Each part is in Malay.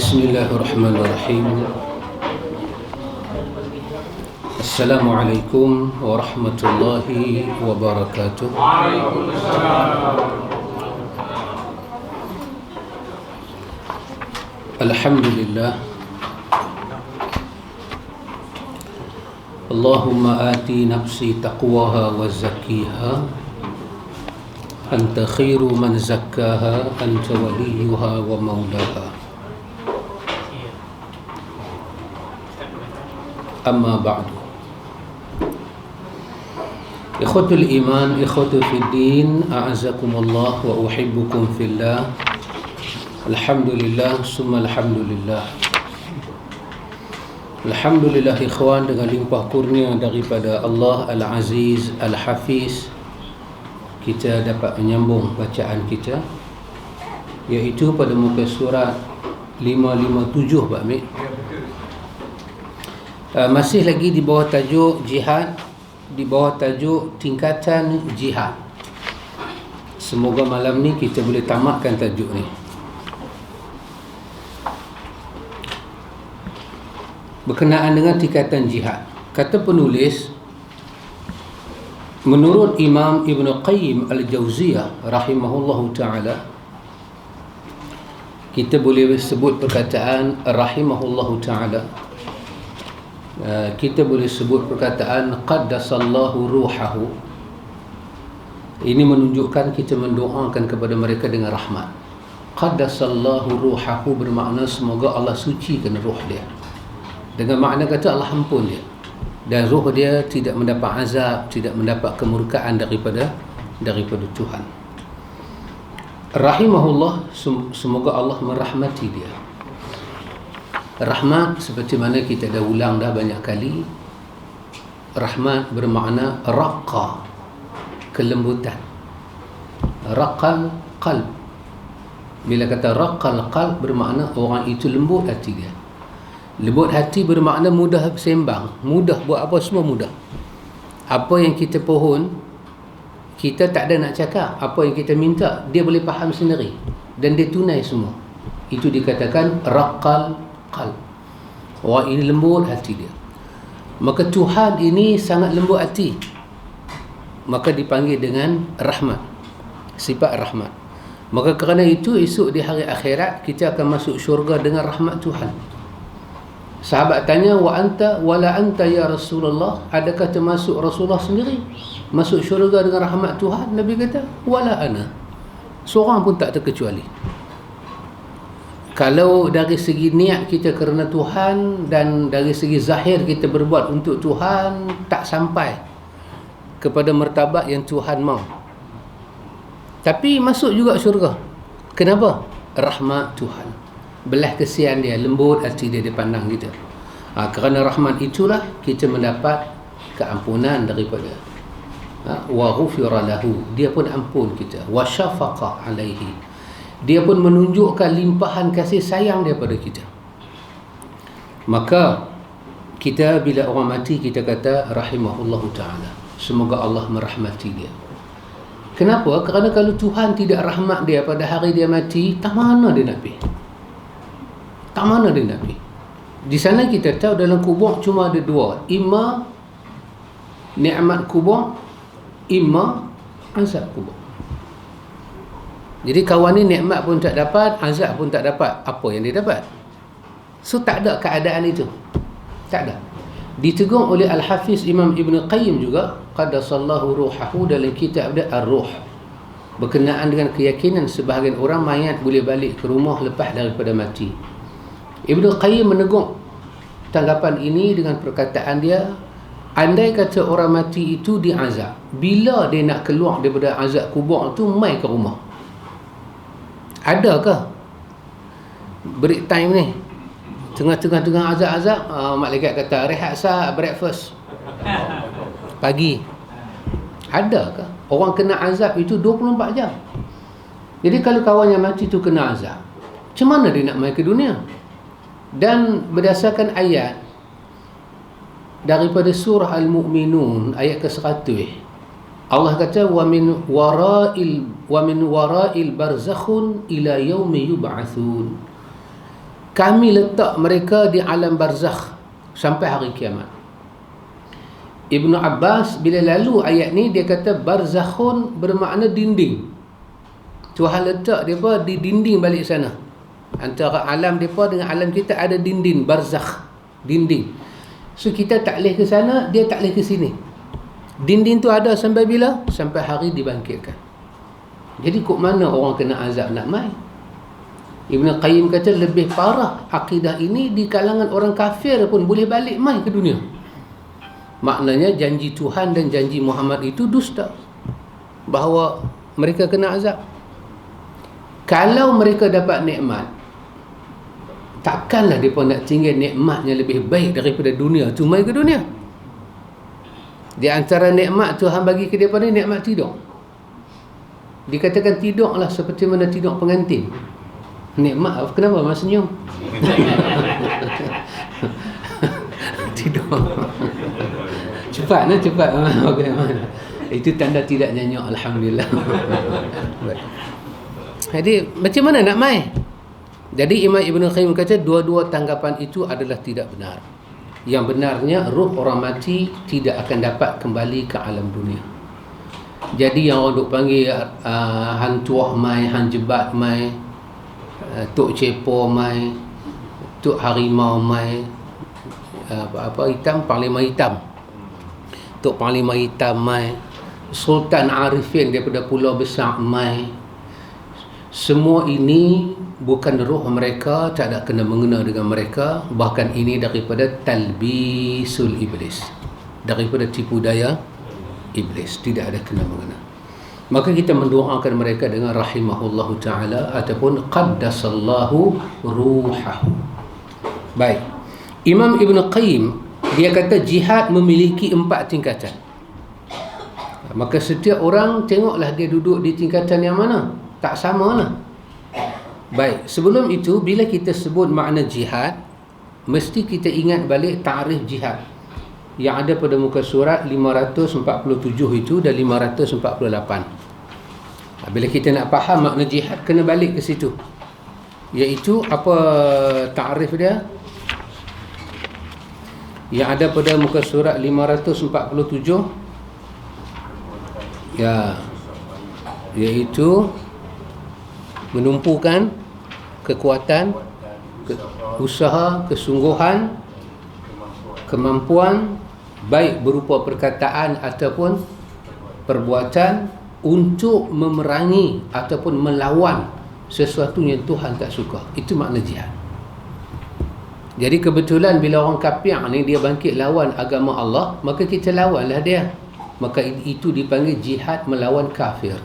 بسم الله الرحمن الرحيم. السلام عليكم ورحمة الله وبركاته. الحمد لله. اللهم آتي نفسي تقواها وزكيها أنت خير من زكاها أنت وليها ومولاها. أما بعد. إخوة الإيمان، إخوة في الدين، أعزكم الله وأحبكم في الله. الحمد لله ثم الحمد لله. Alhamdulillah ikhwan, dengan limpah kurnia daripada Allah Al-Aziz Al-Hafiz, kita dapat menyambung bacaan kita, iaitu pada muka surat 557 Pak Amir. Masih lagi di bawah tajuk jihad, di bawah tajuk tingkatan jihad. Semoga malam ni kita boleh tamatkan tajuk ni. Berkenaan dengan tingkatan jihad, kata penulis, menurut Imam Ibn Qayyim Al-Jawziyah rahimahullahu ta'ala, kita boleh sebut perkataan rahimahullahu ta'ala, kita boleh sebut perkataan qaddasallahu ruhahu. Ini menunjukkan kita mendoakan kepada mereka dengan rahmat. Qaddasallahu ruhahu bermakna semoga Allah sucikan ruh dia, dengan makna kata Allah ampun dia, dan ruh dia tidak mendapat azab, tidak mendapat kemurkaan daripada Tuhan. Rahimahullah, semoga Allah merahmati dia. Rahmat, seperti mana kita dah ulang dah banyak kali, rahmat bermakna raqqa, kelembutan. Raqqal qalb. Bila kata raqqal qalb, bermakna orang itu lembut hati dia. Lembut hati bermakna mudah sembang, mudah buat apa semua mudah. Apa yang kita pohon, kita tak ada nak cakap. Apa yang kita minta, dia boleh faham sendiri dan dia tunai semua. Itu dikatakan raqqal qalb. Orang ini lembut hati dia. Maka Tuhan ini sangat lembut hati, maka dipanggil dengan rahmat, sifat rahmat. Maka kerana itu esok di hari akhirat kita akan masuk syurga dengan rahmat Tuhan. Sahabat tanya, wala anta ya Rasulullah, adakah termasuk Rasulullah sendiri masuk syurga dengan rahmat Tuhan? Nabi kata, wala ana, seorang pun tak terkecuali. Kalau dari segi niat kita kerana Tuhan dan dari segi zahir kita berbuat untuk Tuhan, tak sampai kepada martabat yang Tuhan mahu, tapi masuk juga syurga. Kenapa? Rahmat Tuhan, belah kesian dia, lembut hati dia, dia pandang kita. Kerana rahmat itulah kita mendapat keampunan daripada, wa ghufira lahu, dia pun ampun kita, wa syafaqa alaihi, dia pun menunjukkan limpahan kasih sayang daripada kita. Maka kita bila orang mati, kita kata rahimahullahu ta'ala, semoga Allah merahmati dia. Kenapa? Kerana kalau Tuhan tidak rahmat dia pada hari dia mati, tak mana dia nak pergi? Tak mana dia nak pergi? Di sana kita tahu dalam kubur cuma ada dua, imma nikmat kubur, imma azab kubur. Jadi kawan ni nikmat pun tak dapat, azab pun tak dapat, apa yang dia dapat? So tak ada keadaan itu, tak ada. Ditegur oleh Al-Hafiz Imam Ibn Qayyim juga, qaddasallahu ruhahu, dalam kitab dia Ar-Ruh, berkenaan dengan keyakinan sebahagian orang mayat boleh balik ke rumah lepas daripada mati. Ibn Qayyim menegur tanggapan ini dengan perkataan dia, andai kata orang mati itu diazab, bila dia nak keluar daripada azab kubur tu, mai ke rumah. Adakah break time ni, tengah-tengah azab-azab, malaikat kata rehat sah, breakfast pagi? Adakah? Orang kena azab itu 24 jam. Jadi kalau kawan yang mati tu kena azab, macam mana dia nak mai ke dunia? Dan berdasarkan ayat daripada surah Al-Mu'minun ayat ke-100, Allah kata wa min wara'il barzakhun ila yaumi yub'atsun. kami letak mereka di alam barzakh sampai hari kiamat. Ibnu Abbas bila lalu ayat ni, dia kata barzakhun bermakna dinding. Tuhan letak mereka di dinding balik sana. Antara alam mereka dengan alam kita ada dinding, barzakh, dinding. So kita tak boleh ke sana, dia tak boleh ke sini. Dinding tu ada sampai bila? Sampai hari dibangkitkan. Jadi kok mana orang kena azab nak mai? Ibn Qayyim kata lebih parah akidah ini di kalangan orang kafir pun boleh balik mai ke dunia. Maknanya janji Tuhan dan janji Muhammad itu dusta, bahawa mereka kena azab. Kalau mereka dapat nikmat, takkanlah mereka nak tinggal nikmatnya lebih baik daripada dunia tu mai ke dunia. Di antara nikmat Tuhan bagi ke mereka ni nikmat tidur. Dikatakan tidurlah seperti mana tidur pengantin. Nikmat, kenapa Mas senyum? Tidur. Cepat. Okay. Itu tanda tidak nyanyi. Alhamdulillah. Jadi macam mana nak mai? Jadi Imam Ibn Qayyim kata dua-dua tanggapan itu adalah tidak benar. Yang benarnya ruh orang mati tidak akan dapat kembali ke alam dunia. Jadi yang orang duk panggil han tuah mai, han jebat mai, tok cepo mai, tok harimau mai, apa hitam, panglima hitam, tok panglima hitam mai, Sultan Arifin daripada Pulau Besar mai. Semua ini bukan ruh mereka, tak ada kena mengena dengan mereka. Bahkan ini daripada talbisul iblis, daripada tipu daya iblis, tidak ada kena mengena. Maka kita mendoakan mereka dengan rahimahullahu ta'ala ataupun qaddasallahu ruhahu. Baik, Imam Ibn Qayyim dia kata jihad memiliki 4 tingkatan. Maka setiap orang tengoklah dia duduk di tingkatan yang mana, tak sama lah. Baik, sebelum itu bila kita sebut makna jihad, mesti kita ingat balik ta'rif jihad yang ada pada muka surat 547 itu dan 548. Bila kita nak faham makna jihad, kena balik ke situ. Iaitu apa ta'rif dia? Yang ada pada muka surat 547, ya, iaitu menumpukan kekuatan, usaha, kesungguhan, kemampuan, baik berupa perkataan ataupun perbuatan untuk memerangi ataupun melawan sesuatu yang Tuhan tak suka. Itu makna jihad. Jadi kebetulan bila orang kafir ni dia bangkit lawan agama Allah, maka kita lawanlah dia. Maka itu dipanggil jihad melawan kafir.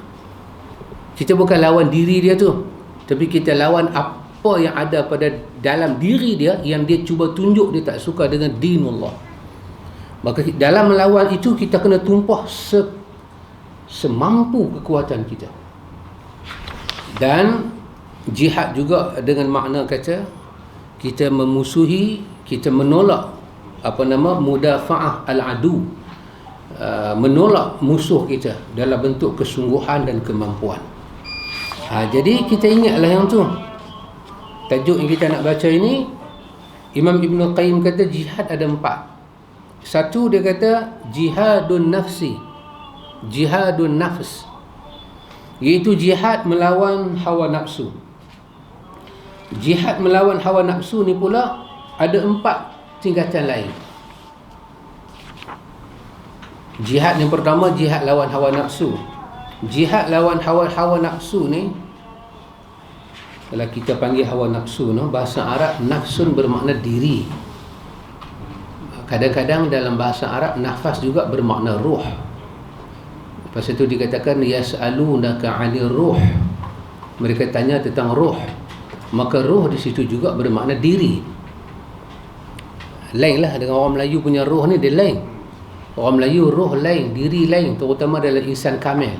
Kita bukan lawan diri dia tu, tapi kita lawan apa yang ada pada dalam diri dia yang dia cuba tunjuk dia tak suka dengan dinullah. Maka dalam melawan itu kita kena tumpah semampu kekuatan kita. Dan jihad juga dengan makna kata kita memusuhi, kita menolak mudafa'ah al-adu, menolak musuh kita dalam bentuk kesungguhan dan kemampuan. Jadi kita ingatlah yang tu. Tajuk yang kita nak baca ini, Imam Ibn Qayyim kata jihad ada 4. Satu, dia kata jihadun nafsi, jihadun nafs, iaitu jihad melawan hawa nafsu. Jihad melawan hawa nafsu ni pula ada 4 tingkatan lain. Jihad yang pertama, jihad lawan hawa nafsu. Jihad lawan hawa nafsu ni, kalau kita panggil hawa nafsu, bahasa Arab nafsun bermakna diri. Kadang-kadang dalam bahasa Arab nafas juga bermakna ruh. Lepas itu dikatakan yas'alunaka 'anil ruh. Mereka tanya tentang ruh. Maka ruh di situ juga bermakna diri. Lainlah dengan orang Melayu punya ruh ni, dia lain. Orang Melayu ruh lain, diri lain, terutama dalam Insan Kamil.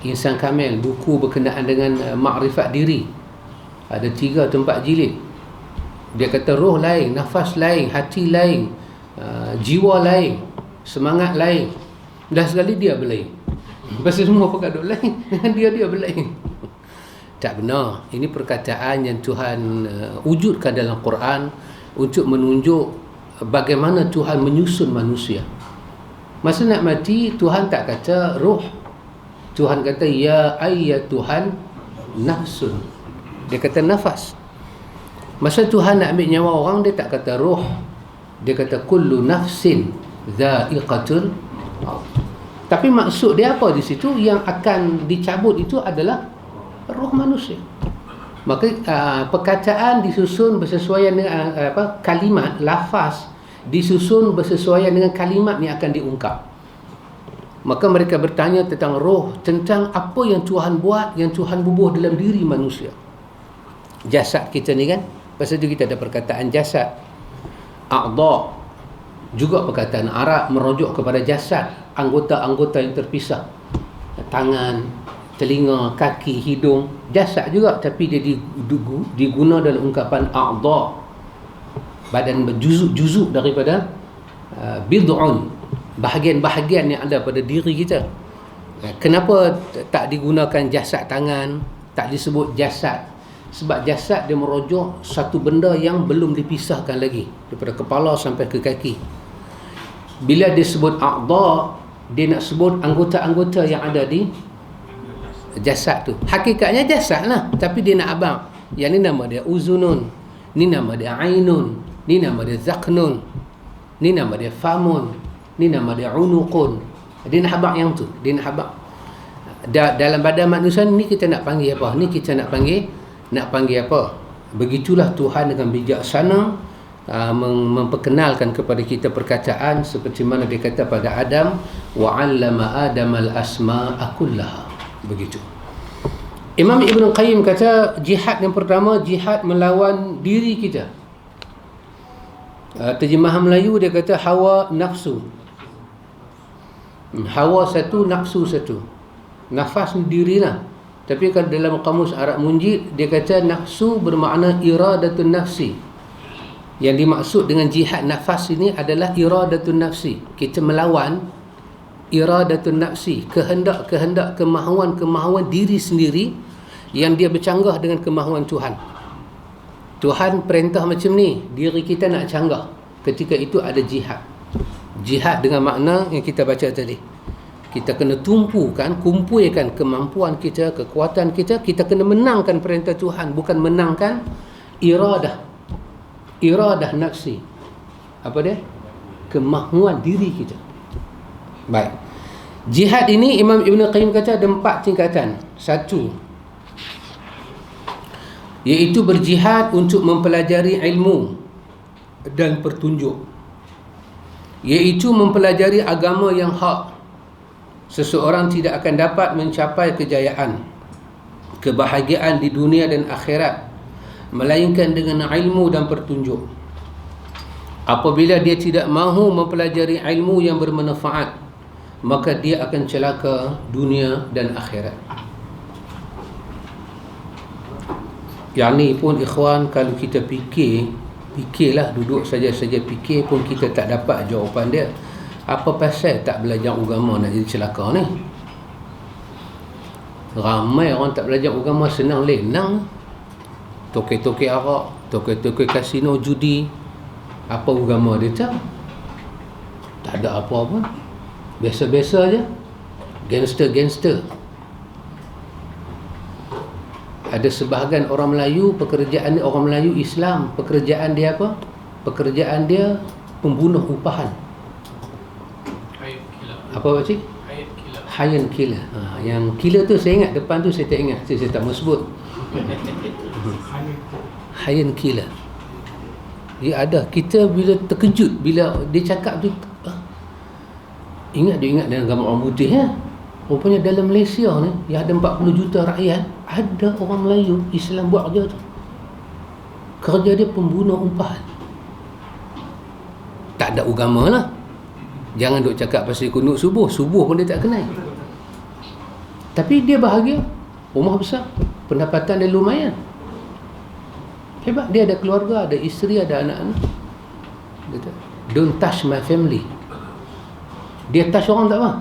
Insan Kamil, buku berkenaan dengan makrifat diri, ada 3 atau 4 jilid. Dia kata roh lain, nafas lain, hati lain, jiwa lain, semangat lain. Dah sekali dia berlain. Pasal semua perkara lain, dengan dia berlain. Tak benar. Ini perkataan yang Tuhan wujudkan dalam Quran untuk menunjuk bagaimana Tuhan menyusun manusia. Masa nak mati, Tuhan tak kata ruh. Tuhan kata ya ayyatuhan nafsun. Dia kata nafas. Masa Tuhan nak ambil nyawa orang, dia tak kata ruh. Dia kata kullu nafsin dha'iqatul maut. Tapi maksud dia apa di situ? Yang akan dicabut itu adalah roh manusia. Maka perkataan disusun bersesuaian dengan kalimat, lafaz disusun bersesuaian dengan kalimat yang akan diungkap. Maka mereka bertanya tentang roh, tentang apa yang Tuhan buat, yang Tuhan bubuh dalam diri manusia. Jasad kita ni kan, pasal tu kita ada perkataan jasad. A'dha juga perkataan Arab merujuk kepada jasad, anggota-anggota yang terpisah. Tangan, telinga, kaki, hidung, jasad juga, tapi dia diguna dalam ungkapan a'dha, badan berjuzuk-juzuk daripada bid'un, bahagian-bahagian yang ada pada diri kita. Kenapa tak digunakan jasad tangan, tak disebut jasad? Sebab jasad dia merujuk satu benda yang belum dipisahkan lagi, daripada kepala sampai ke kaki. Bila disebut a'dha, dia nak sebut anggota-anggota yang ada di jasad tu. Hakikatnya jasad lah, tapi dia nak abang. Yang ni nama dia uzunun, ni nama dia ainun, ni nama dia zaknun, ni nama dia famun, ni nama dia unuqun. Dia nak abang yang tu. Dia nak abang. Dalam badan manusia ni kita nak panggil apa? Ni kita nak panggil apa? Begitulah Tuhan dengan bijaksana memperkenalkan kepada kita perkataan seperti mana dia kata pada Adam, wa 'allama Adam al-asma'a kullaha. Begitu. Imam Ibn Qayyim kata jihad yang pertama, jihad melawan diri kita. Terjemahan Melayu dia kata hawa nafsu. Hawa satu, nafsu satu. Nafas ni diri lah. Tapi kalau dalam kamus Arab Munjid dia kata nafsu bermakna iradatun nafsi. Yang dimaksud dengan jihad nafas ini adalah iradatun nafsi. Kita melawan iradatun nafsi, kehendak-kehendak, kemahuan-kemahuan diri sendiri yang dia bercanggah dengan kemahuan Tuhan. Tuhan perintah macam ni, diri kita nak canggah. Ketika itu ada jihad. Jihad dengan makna yang kita baca tadi. Kita kena kumpulkan kemampuan kita, kekuatan kita. Kita kena menangkan perintah Tuhan, bukan menangkan iradah nafsi. Apa dia? Kemahuan diri kita. Baik. Jihad ini Imam Ibn Qayyim kata ada 4 tingkatan. 1, iaitu berjihad untuk mempelajari ilmu dan petunjuk, iaitu mempelajari agama yang hak. Seseorang tidak akan dapat mencapai kejayaan, kebahagiaan di dunia dan akhirat melainkan dengan ilmu dan petunjuk. Apabila dia tidak mahu mempelajari ilmu yang bermanfaat, maka dia akan celaka dunia dan akhirat. Yang ni pun ikhwan, kalau kita fikirlah, duduk saja-saja fikir pun kita tak dapat jawapan dia. Apa pasal tak belajar agama nak jadi celaka ni? Ramai orang tak belajar agama senang lenang. Toke-toke arak, toke-toke kasino judi. Apa agama dia tak? Tak ada apa-apa. Biasa-biasa je. Gangster-gangster. Ada sebahagian orang Melayu, pekerjaan dia, orang Melayu Islam, pekerjaan dia apa? Pekerjaan dia pembunuh upahan. Apa pakcik? Hayat killer. Yang killer tu saya ingat, depan tu saya tak ingat, saya tak mau sebut. Hayat killer. Dia ada. Kita bila terkejut bila dia cakap tu, dia ingat dengan gambar orang putih ya. Rupanya dalam Malaysia ni yang ada 40 juta rakyat, ada orang Melayu Islam buat kerja tu. Kerja dia pembunuh umpahan. Tak ada agama lah. Jangan duk cakap pasal kunut subuh pun dia tak kenal. Tapi dia bahagia, rumah besar, pendapatan dia lumayan. Hebat, dia ada keluarga, ada isteri, ada anak-anak. Dia don't touch my family. Dia touch orang tak apa.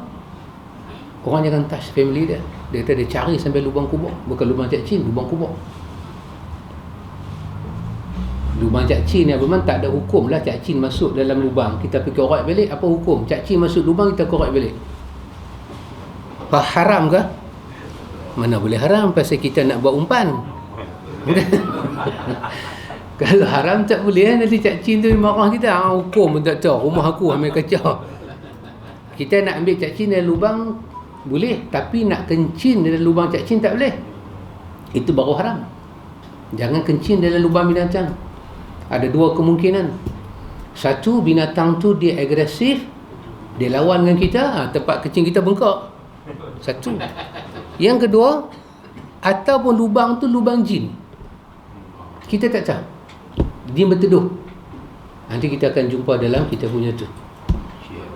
Orang jangan touch family dia. Dia kata dia cari sampai lubang kubur. Bukan lubang cacing, lubang kubur. Lubang cacing ni memang tak ada hukum lah cacing masuk dalam lubang kita pergi korek balik. Apa hukum? Cacing masuk lubang kita korek balik. Apa haram ke? Mana boleh haram, pasal kita nak buat umpan. Kalau haram tak boleh, nanti cacing tu marah kita. Hukum pun tak tahu, rumah aku ambil kacau. Kita nak ambil cacing dari lubang boleh, tapi nak kencing dari lubang cacing tak boleh. Itu baru haram. Jangan kencing dalam lubang binatang. Ada dua kemungkinan. Satu, binatang tu dia agresif, dia lawan dengan kita, tempat kencing kita bengkak. Satu. Yang kedua, ataupun lubang tu lubang jin. Kita tak tahu. Dia berteduh. Nanti kita akan jumpa dalam kita punya tu.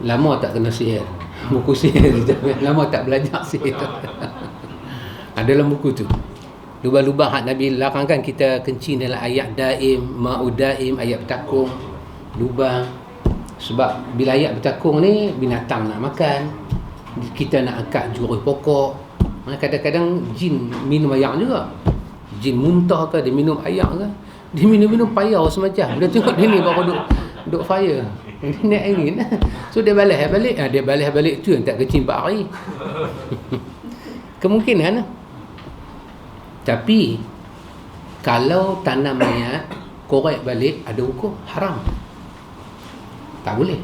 Lama tak kena sihir. Buku sihir. Lama tak belajar sihir. Dalam buku tu. Lubang-lubang hak Nabi larangkan kita kencing dalam ayat daim, ma'ud daim, ayat bertakung, lubang. Sebab bila ayat bertakung ni, binatang nak makan, kita nak angkat jurus pokok. Kadang-kadang jin minum air juga. Jin muntah ke, dia minum air ke, dia minum payau semacam. Dia tengok dia ni baru duk fire, dia naik angin. So dia balas balik. Dia balas balik tu yang tak kencing 4 hari. Kemungkinan. Tapi kalau tanam mayat korek balik ada hukum haram. Tak boleh.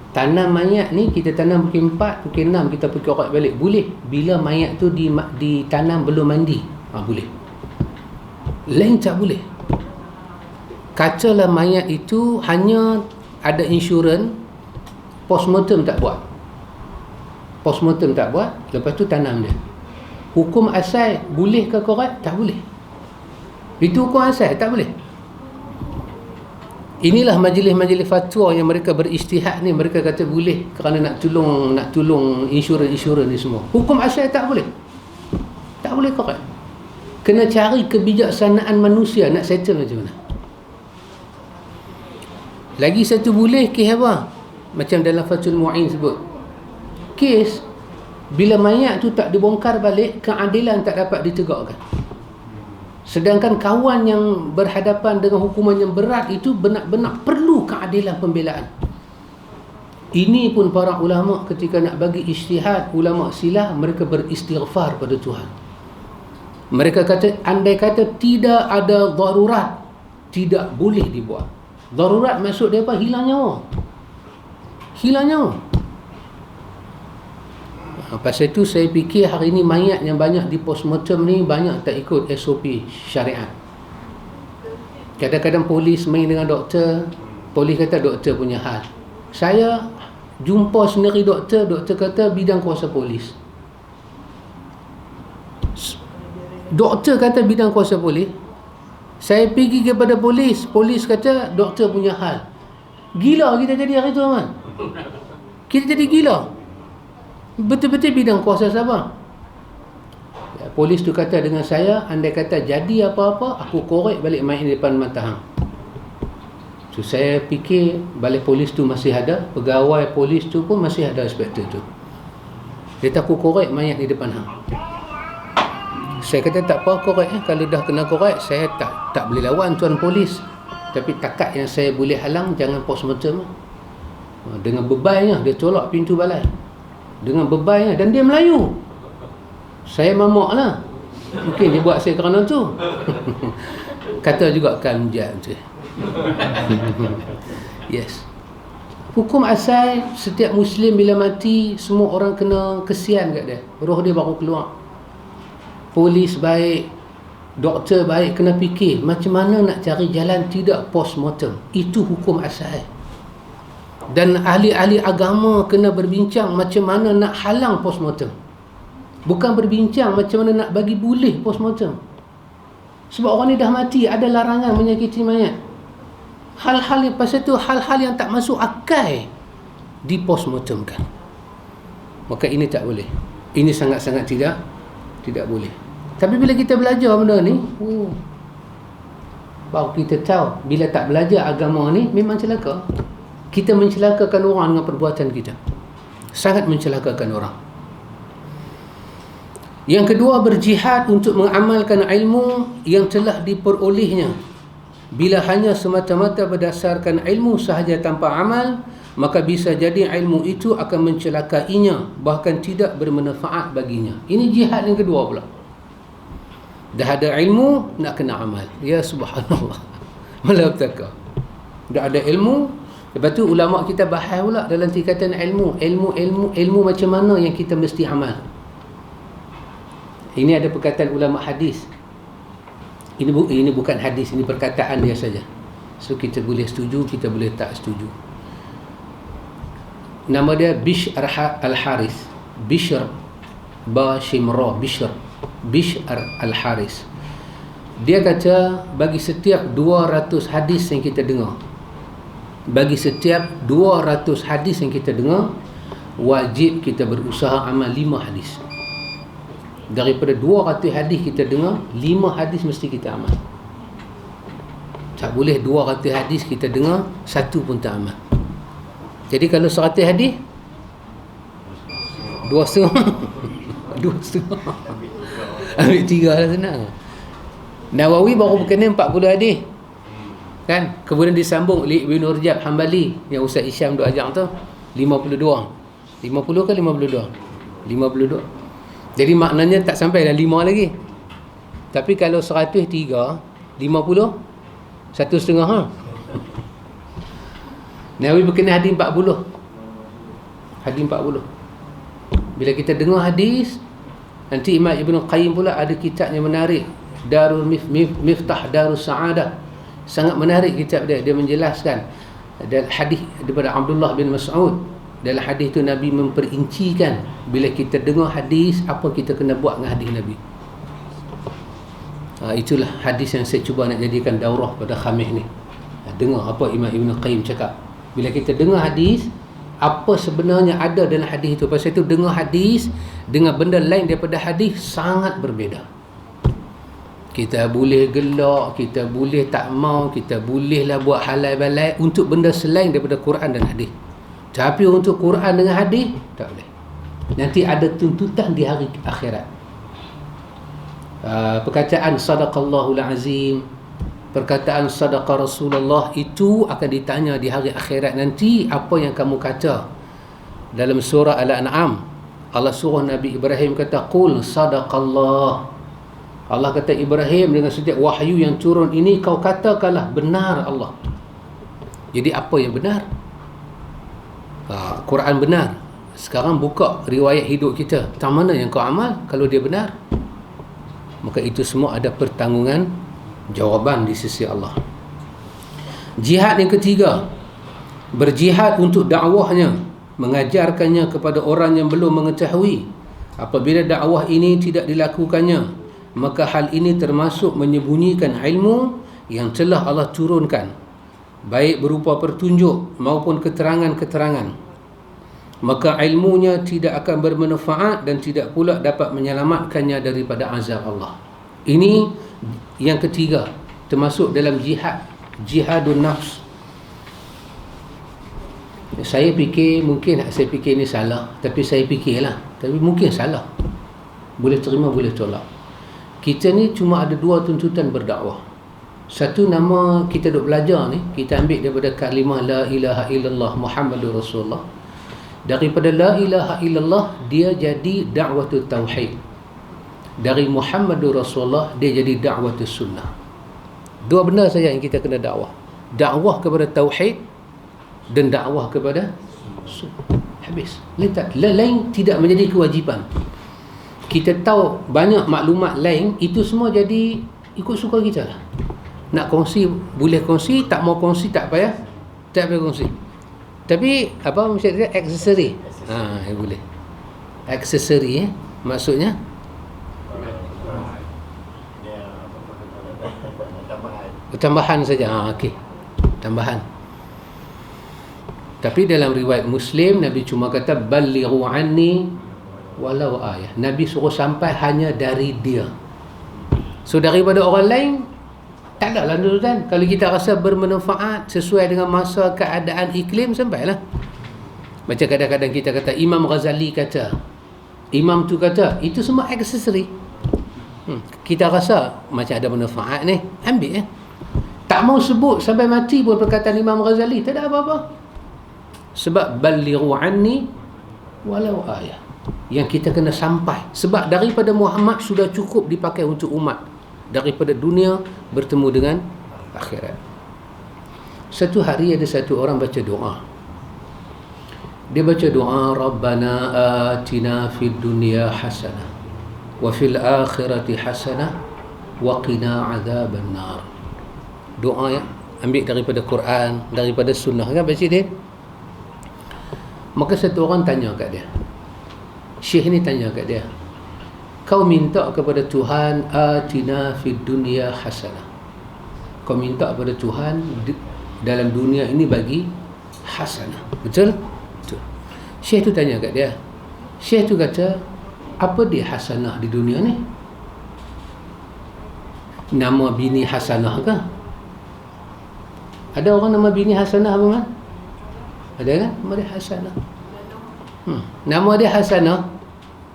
Tanam mayat ni kita tanam pukul 4, pukul 6 kita pergi korek balik. Boleh. Bila mayat tu ditanam belum mandi. Boleh. Lain tak boleh. Katalah mayat itu hanya ada insurans, postmortem tak buat. Postmortem tak buat, lepas tu tanam dia. Hukum asal boleh ke korek? Tak boleh. Itu hukum asal, tak boleh. Inilah majlis-majlis fatwa yang mereka beristihad ni, mereka kata boleh kerana nak tolong insurans ni semua. Hukum asal tak boleh. Tak boleh korek. Kena cari kebijaksanaan manusia nak settle macam mana. Lagi satu boleh kes apa? Macam dalam Fathul Mu'in sebut. Kes bila mayat tu tak dibongkar balik, keadilan tak dapat ditegakkan. Sedangkan kawan yang berhadapan dengan hukuman yang berat itu benar-benar perlu keadilan pembelaan. Ini pun para ulama ketika nak bagi ijtihad, ulama silah, mereka beristighfar pada Tuhan. Mereka kata, andai kata tidak ada darurat, tidak boleh dibuat. Darurat maksud dia apa? Hilang nyawa. Hilang nyawa. Pasal itu saya fikir hari ini mayat yang banyak di postmortem ni banyak tak ikut SOP syariat. Kadang-kadang polis main dengan doktor, polis kata doktor punya hal. Saya jumpa sendiri doktor kata bidang kuasa polis. Doktor kata bidang kuasa polis. Saya pergi kepada polis, polis kata doktor punya hal. Gila kita jadi hari tu, man. Kita jadi gila. Betul-betul bidang kuasa siapa? Polis tu kata dengan saya, andai kata jadi apa-apa, aku korek balik main di depan mata hang. So saya fikir balik polis tu masih ada, pegawai polis tu pun masih ada, inspektor tu. Dia tak, aku korek mayat di depan hang. Saya kata tak apa korek, kalau dah kena korek, saya tak boleh lawan tuan polis. Tapi takat yang saya boleh halang, jangan postmortem. Dengan bebannya dia tolak pintu balai. Dengan bebannya, dan dia Melayu. Saya mamak lah. Mungkin dia buat saya kerana tu. Kata juga kan jam tu. Yes. Hukum asal setiap Muslim bila mati, semua orang kena kesian kat dia. Roh dia baru keluar. Polis baik, doktor baik, kena fikir macam mana nak cari jalan tidak postmortem. Itu hukum asal. Dan ahli-ahli agama kena berbincang macam mana nak halang postmortem. Bukan berbincang macam mana nak bagi boleh postmortem. Sebab orang ni dah mati, ada larangan menyakiti mayat. Hal-hal yang pasal tu, hal-hal yang tak masuk akal di postmortemkan. Maka ini tak boleh. Ini sangat-sangat tidak boleh. Tapi bila kita belajar benda ni, baru kita tahu bila tak belajar agama ni memang celaka. Kita mencelakakan orang dengan perbuatan kita. Sangat mencelakakan orang. Yang kedua, berjihad untuk mengamalkan ilmu yang telah diperolehnya. Bila hanya semata-mata berdasarkan ilmu sahaja tanpa amal, maka bisa jadi ilmu itu akan mencelakainya, bahkan tidak bermanfaat baginya. Ini jihad yang kedua pula. Dah ada ilmu, nak kena amal. Ya subhanallah. Malapetaka. Dah ada ilmu, lepas tu ulama kita bahas pula dalam tingkatan ilmu macam mana yang kita mesti amal. Ini ada perkataan ulama hadis. Ini bukan hadis, ini perkataan dia saja. So kita boleh setuju, kita boleh tak setuju. Nama dia Bishr al-Haris. Bishr ba shimra Bishr al-Haris. Dia kata bagi setiap 200 hadis yang kita dengar, bagi setiap 200 hadis yang kita dengar, wajib kita berusaha amal 5 hadis. Daripada 200 hadis kita dengar, 5 hadis mesti kita amal. Tak boleh 200 hadis kita dengar, satu pun tak amal. Jadi kalau 100 hadis, 2,5 ambil 3 lah, senang. Nawawi baru berkenaan 40 hadis kan, kemudian disambung oleh Ibn Rajab Hanbali yang Ustaz Isyam duk ajar tu 52 ke 52. Jadi maknanya tak sampai dah 5 lagi. Tapi kalau 103, 50, 1,5 ha. Nawawi berkenaan hadis 40. Hadis 40. Bila kita dengar hadis, nanti Imam Ibn Qayyim pula ada kitab yang menarik, Darul Miftah Darus Sa'adah. Sangat menarik kitab dia. Dia menjelaskan dan hadis daripada Abdullah bin Mas'ud. Dalam hadis tu Nabi memperincikan bila kita dengar hadis, apa kita kena buat dengan hadis Nabi. Itulah hadis yang saya cuba nak jadikan daurah pada Khamis ni. Dengar apa Imam Ibn Qayyim cakap. Bila kita dengar hadis, apa sebenarnya ada dalam hadis itu. Pasal itu dengar hadis dengan benda lain daripada hadis sangat berbeza. Kita boleh gelak, kita boleh tak mau, kita bolehlah buat halal balai untuk benda selain daripada Quran dan hadis. Tapi untuk Quran dengan hadis tak boleh. Nanti ada tuntutan di hari akhirat. Perkataan sadaqallahul azim, perkataan sadaqa Rasulullah itu akan ditanya di hari akhirat nanti. Apa yang kamu kata dalam surah Al-An'am, Allah suruh Nabi Ibrahim kata qul sadaqallah. Allah kata Ibrahim, dengan setiap wahyu yang turun ini kau katakanlah benar Allah. Jadi apa yang benar? Quran benar. Sekarang buka riwayat hidup kita, tang mana yang kau amal? Kalau dia benar, maka itu semua ada pertanggungan jawaban di sisi Allah. Jihad yang ketiga, berjihad untuk dakwahnya, mengajarkannya kepada orang yang belum mengetahui. Apabila dakwah ini tidak dilakukannya, maka hal ini termasuk menyembunyikan ilmu yang telah Allah turunkan, baik berupa petunjuk maupun keterangan-keterangan. Maka ilmunya tidak akan bermanfaat dan tidak pula dapat menyelamatkannya daripada azab Allah. Ini yang ketiga, termasuk dalam jihad, jihadun nafs. Saya fikir ini salah, tapi saya fikirlah, tapi mungkin salah. Boleh terima, boleh tolak. Kita ni cuma ada 2 tuntutan berdakwah. Satu, nama kita duk belajar ni, kita ambil daripada kalimah la ilaha illallah Muhammadur Rasulullah. Daripada la ilaha illallah dia jadi da'watul tauhid. Dari Muhammadur Rasulullah dia jadi da'watul sunnah. 2 benda saja yang kita kena dakwah. Dakwah kepada tauhid dan dakwah kepada sunnah. Habis. Lain tidak menjadi kewajipan. Kita tahu banyak maklumat lain, itu semua jadi ikut suka kita lah. Nak kongsi boleh kongsi, tak mau kongsi tak payah kongsi. Tapi apa maksud dia? Aksesori. Boleh. Aksesori maksudnya tambahan saja. Okey. Tambahan. Tapi dalam riwayat Muslim, Nabi cuma kata ballighu anni walau ayah. Nabi suruh sampai hanya dari dia. So daripada orang lain tak ada lanjutan. Kalau kita rasa bermanfaat sesuai dengan masa, keadaan, iklim, sampailah. Macam kadang-kadang kita kata Imam Ghazali kata, Imam tu kata itu semua aksesori. Kita rasa macam ada manfaat ni, ambil tak mau sebut sampai mati pun perkataan Imam Ghazali, tak ada apa-apa. Sebab balighu anni walau ayah, yang kita kena sampai. Sebab daripada Muhammad sudah cukup dipakai untuk umat, daripada dunia bertemu dengan akhirat. Satu hari ada satu orang baca doa. Dia baca doa, Rabbana atina fid dunya hasanah wa fil akhirati hasanah wa qina adzaban nar. Doa ya, ambil daripada Quran, daripada sunnah kan baca dia. Maka satu orang tanya kat dia, Syekh ni tanya kat dia, kau minta kepada Tuhan atina fid dunya hasanah, kau minta kepada Tuhan dalam dunia ini bagi hasanah, betul? Betul. Syekh tu tanya kat dia, Syekh tu kata, apa dia hasanah di dunia ni? Nama bini Hasanah ke? Ada orang nama bini Hasanah apa man? Ada kan? Nama dia Hasanah. Nama dia Hasanah.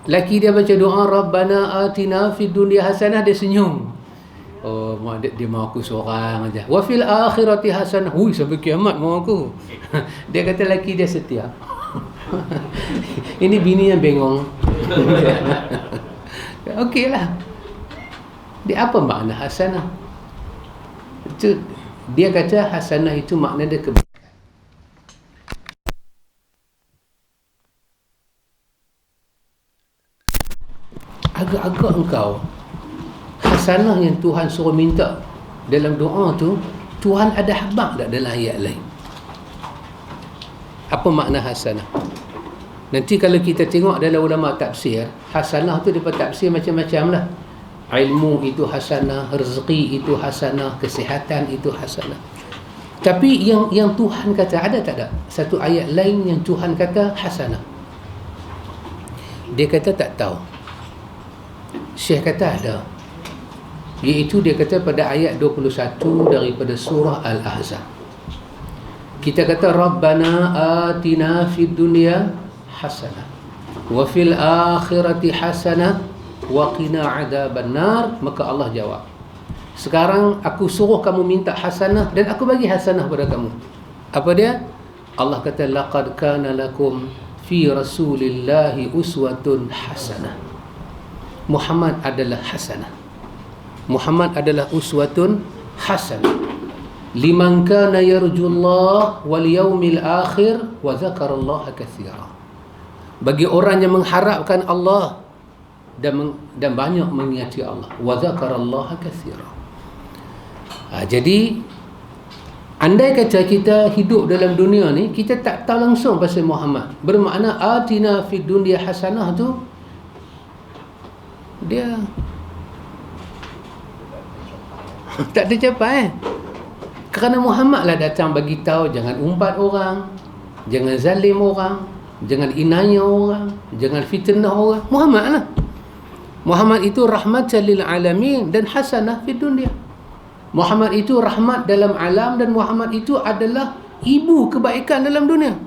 Laki dia baca doa Rabbana atina fid dunya hasanah, dia senyum. Oh, mak dia mau aku seorang aja. Wa fil akhirati hasanah. Hui, sampai kiamat mau aku. Dia kata laki dia setia. Ini bini yang bengong. Okeylah. Dia apa makna hasanah? Itu dia kata hasanah itu makna dia kebaikan. Agak-agak engkau hasanah yang Tuhan suruh minta dalam doa tu, Tuhan ada habaq tak dalam ayat lain? Apa makna hasanah? Nanti kalau kita tengok dalam ulama tafsir, hasanah tu dia tafsir macam-macam lah. Ilmu itu hasanah, rezeki itu hasanah, kesihatan itu hasanah. Tapi yang Tuhan kata, ada tak ada satu ayat lain yang Tuhan kata hasanah? Dia kata tak tahu. Syekh kata ada, iaitu dia kata pada ayat 21 daripada surah Al-Ahzab. Kita kata Rabbana atina fid dunya hasanah wa fil akhirati hasanah wa qina adzaban nar. Maka Allah jawab, sekarang aku suruh kamu minta hasanah dan aku bagi hasanah pada kamu. Apa dia? Allah kata laqad kana lakum fi rasulillahi uswatun hasanah. Muhammad adalah hasanah. Muhammad adalah uswatun hasanah liman kana yarjullah wal yaumil akhir wa dzakarallaha katsira. Bagi orang yang mengharapkan Allah dan banyak mengingati Allah, wa dzakarallaha katsira. Jadi andai kata kita hidup dalam dunia ni, kita tak tahu langsung pasal Muhammad, bermakna atina fid dunya hasanah tu dia tak tercapai. Kerana Muhammad lah datang bagi tahu jangan umpat orang, jangan zalim orang, jangan inaya orang, jangan fitnah orang. Muhammad lah. Muhammad itu rahmatan lil alamin dan hasanah fid dunya. Muhammad itu rahmat dalam alam dan Muhammad itu adalah ibu kebaikan dalam dunia.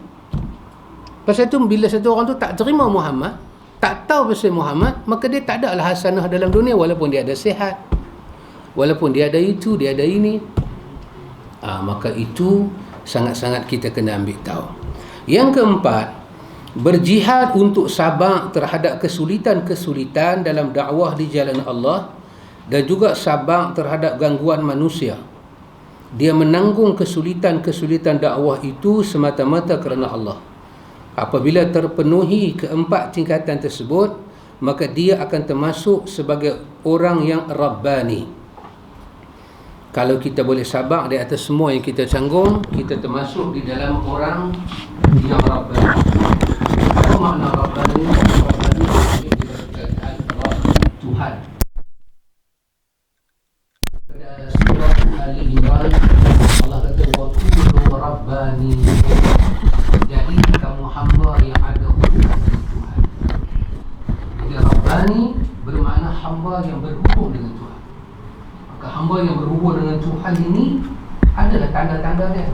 Pasal itu bila satu orang tu tak terima Muhammad, tak tahu pasal Muhammad, maka dia tak ada lah hasanah dalam dunia, walaupun dia ada sihat, walaupun dia ada itu, dia ada ini. Maka itu sangat-sangat kita kena ambil tahu. Yang keempat, berjihad untuk sabar terhadap kesulitan-kesulitan dalam dakwah di jalan Allah dan juga sabar terhadap gangguan manusia. Dia menanggung kesulitan-kesulitan dakwah itu semata-mata kerana Allah. Apabila terpenuhi keempat tingkatan tersebut, maka dia akan termasuk sebagai orang yang Rabbani. Kalau kita boleh sabar di atas semua yang kita canggung, kita termasuk di dalam orang yang Rabbani. Apa makna Rabbani? Rabbani dikatakan Tuhan. Pada surah Ali Imran, Allah kata wa kullu Rabbani. Jadi kamu hamba yang ada hubungan dengan Tuhan. Jadi Rabbani bermakna hamba yang berhubung dengan Tuhan. Maka hamba yang berhubung dengan Tuhan ini adalah tanda-tanda dia.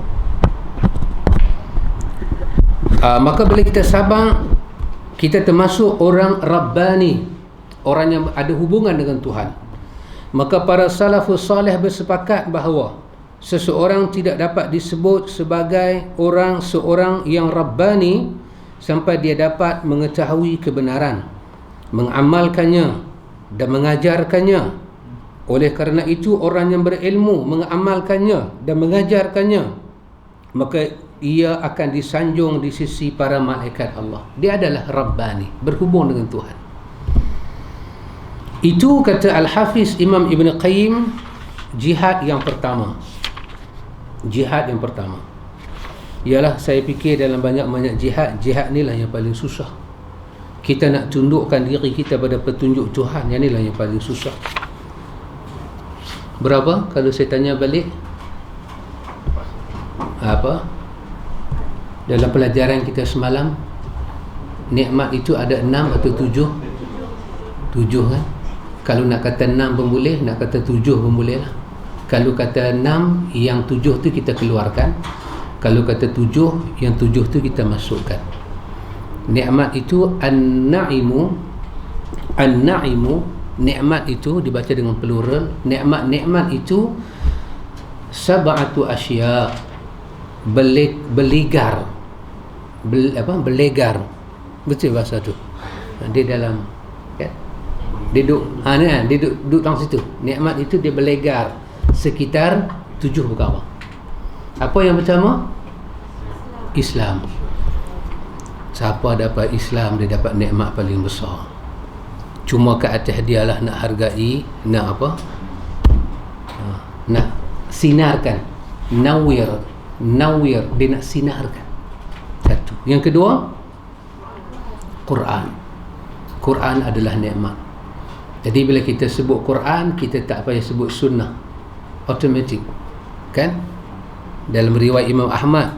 Maka bila kita sabar kita termasuk orang Rabbani, orang yang ada hubungan dengan Tuhan. Maka para salafus salih bersepakat bahawa seseorang tidak dapat disebut sebagai seorang yang Rabbani sampai dia dapat mengetahui kebenaran, mengamalkannya dan mengajarkannya. Oleh kerana itu, orang yang berilmu mengamalkannya dan mengajarkannya, maka ia akan disanjung di sisi para malaikat Allah. Dia adalah Rabbani, berhubung dengan Tuhan. Itu kata Al-Hafiz Imam Ibn Qayyim, jihad yang pertama. Jihad yang pertama ialah, saya fikir dalam banyak-banyak jihad inilah yang paling susah. Kita nak tundukkan diri kita pada petunjuk Tuhan, yang inilah yang paling susah. Berapa kalau saya tanya balik? Apa? Dalam pelajaran kita semalam, nikmat itu ada 6 atau 7? 7 kan? Kalau nak kata 6 pun boleh, nak kata 7 pun boleh lah. Kalau kata 6, yang 7 tu kita keluarkan. Kalau kata 7, yang 7 tu kita masukkan. Nikmat itu an-na'imu. An-na'imu, nikmat itu dibaca dengan plural. Nikmat itu sab'atu asya, belegar. Belegar. Betul bahasa tu. Dia dalam kan? Dia duduk dalam situ. Nikmat itu dia belegar sekitar 7 perkara. Apa yang pertama? Islam. Siapa dapat Islam, dia dapat nikmat paling besar. Cuma ke atas dia lah nak hargai, nak apa? Nak sinarkan. Nawir, dia nak sinarkan. Satu. Yang kedua, Quran. Quran adalah nikmat. Jadi bila kita sebut Quran, kita tak payah sebut sunnah, automatik kan? Dalam riwayat Imam Ahmad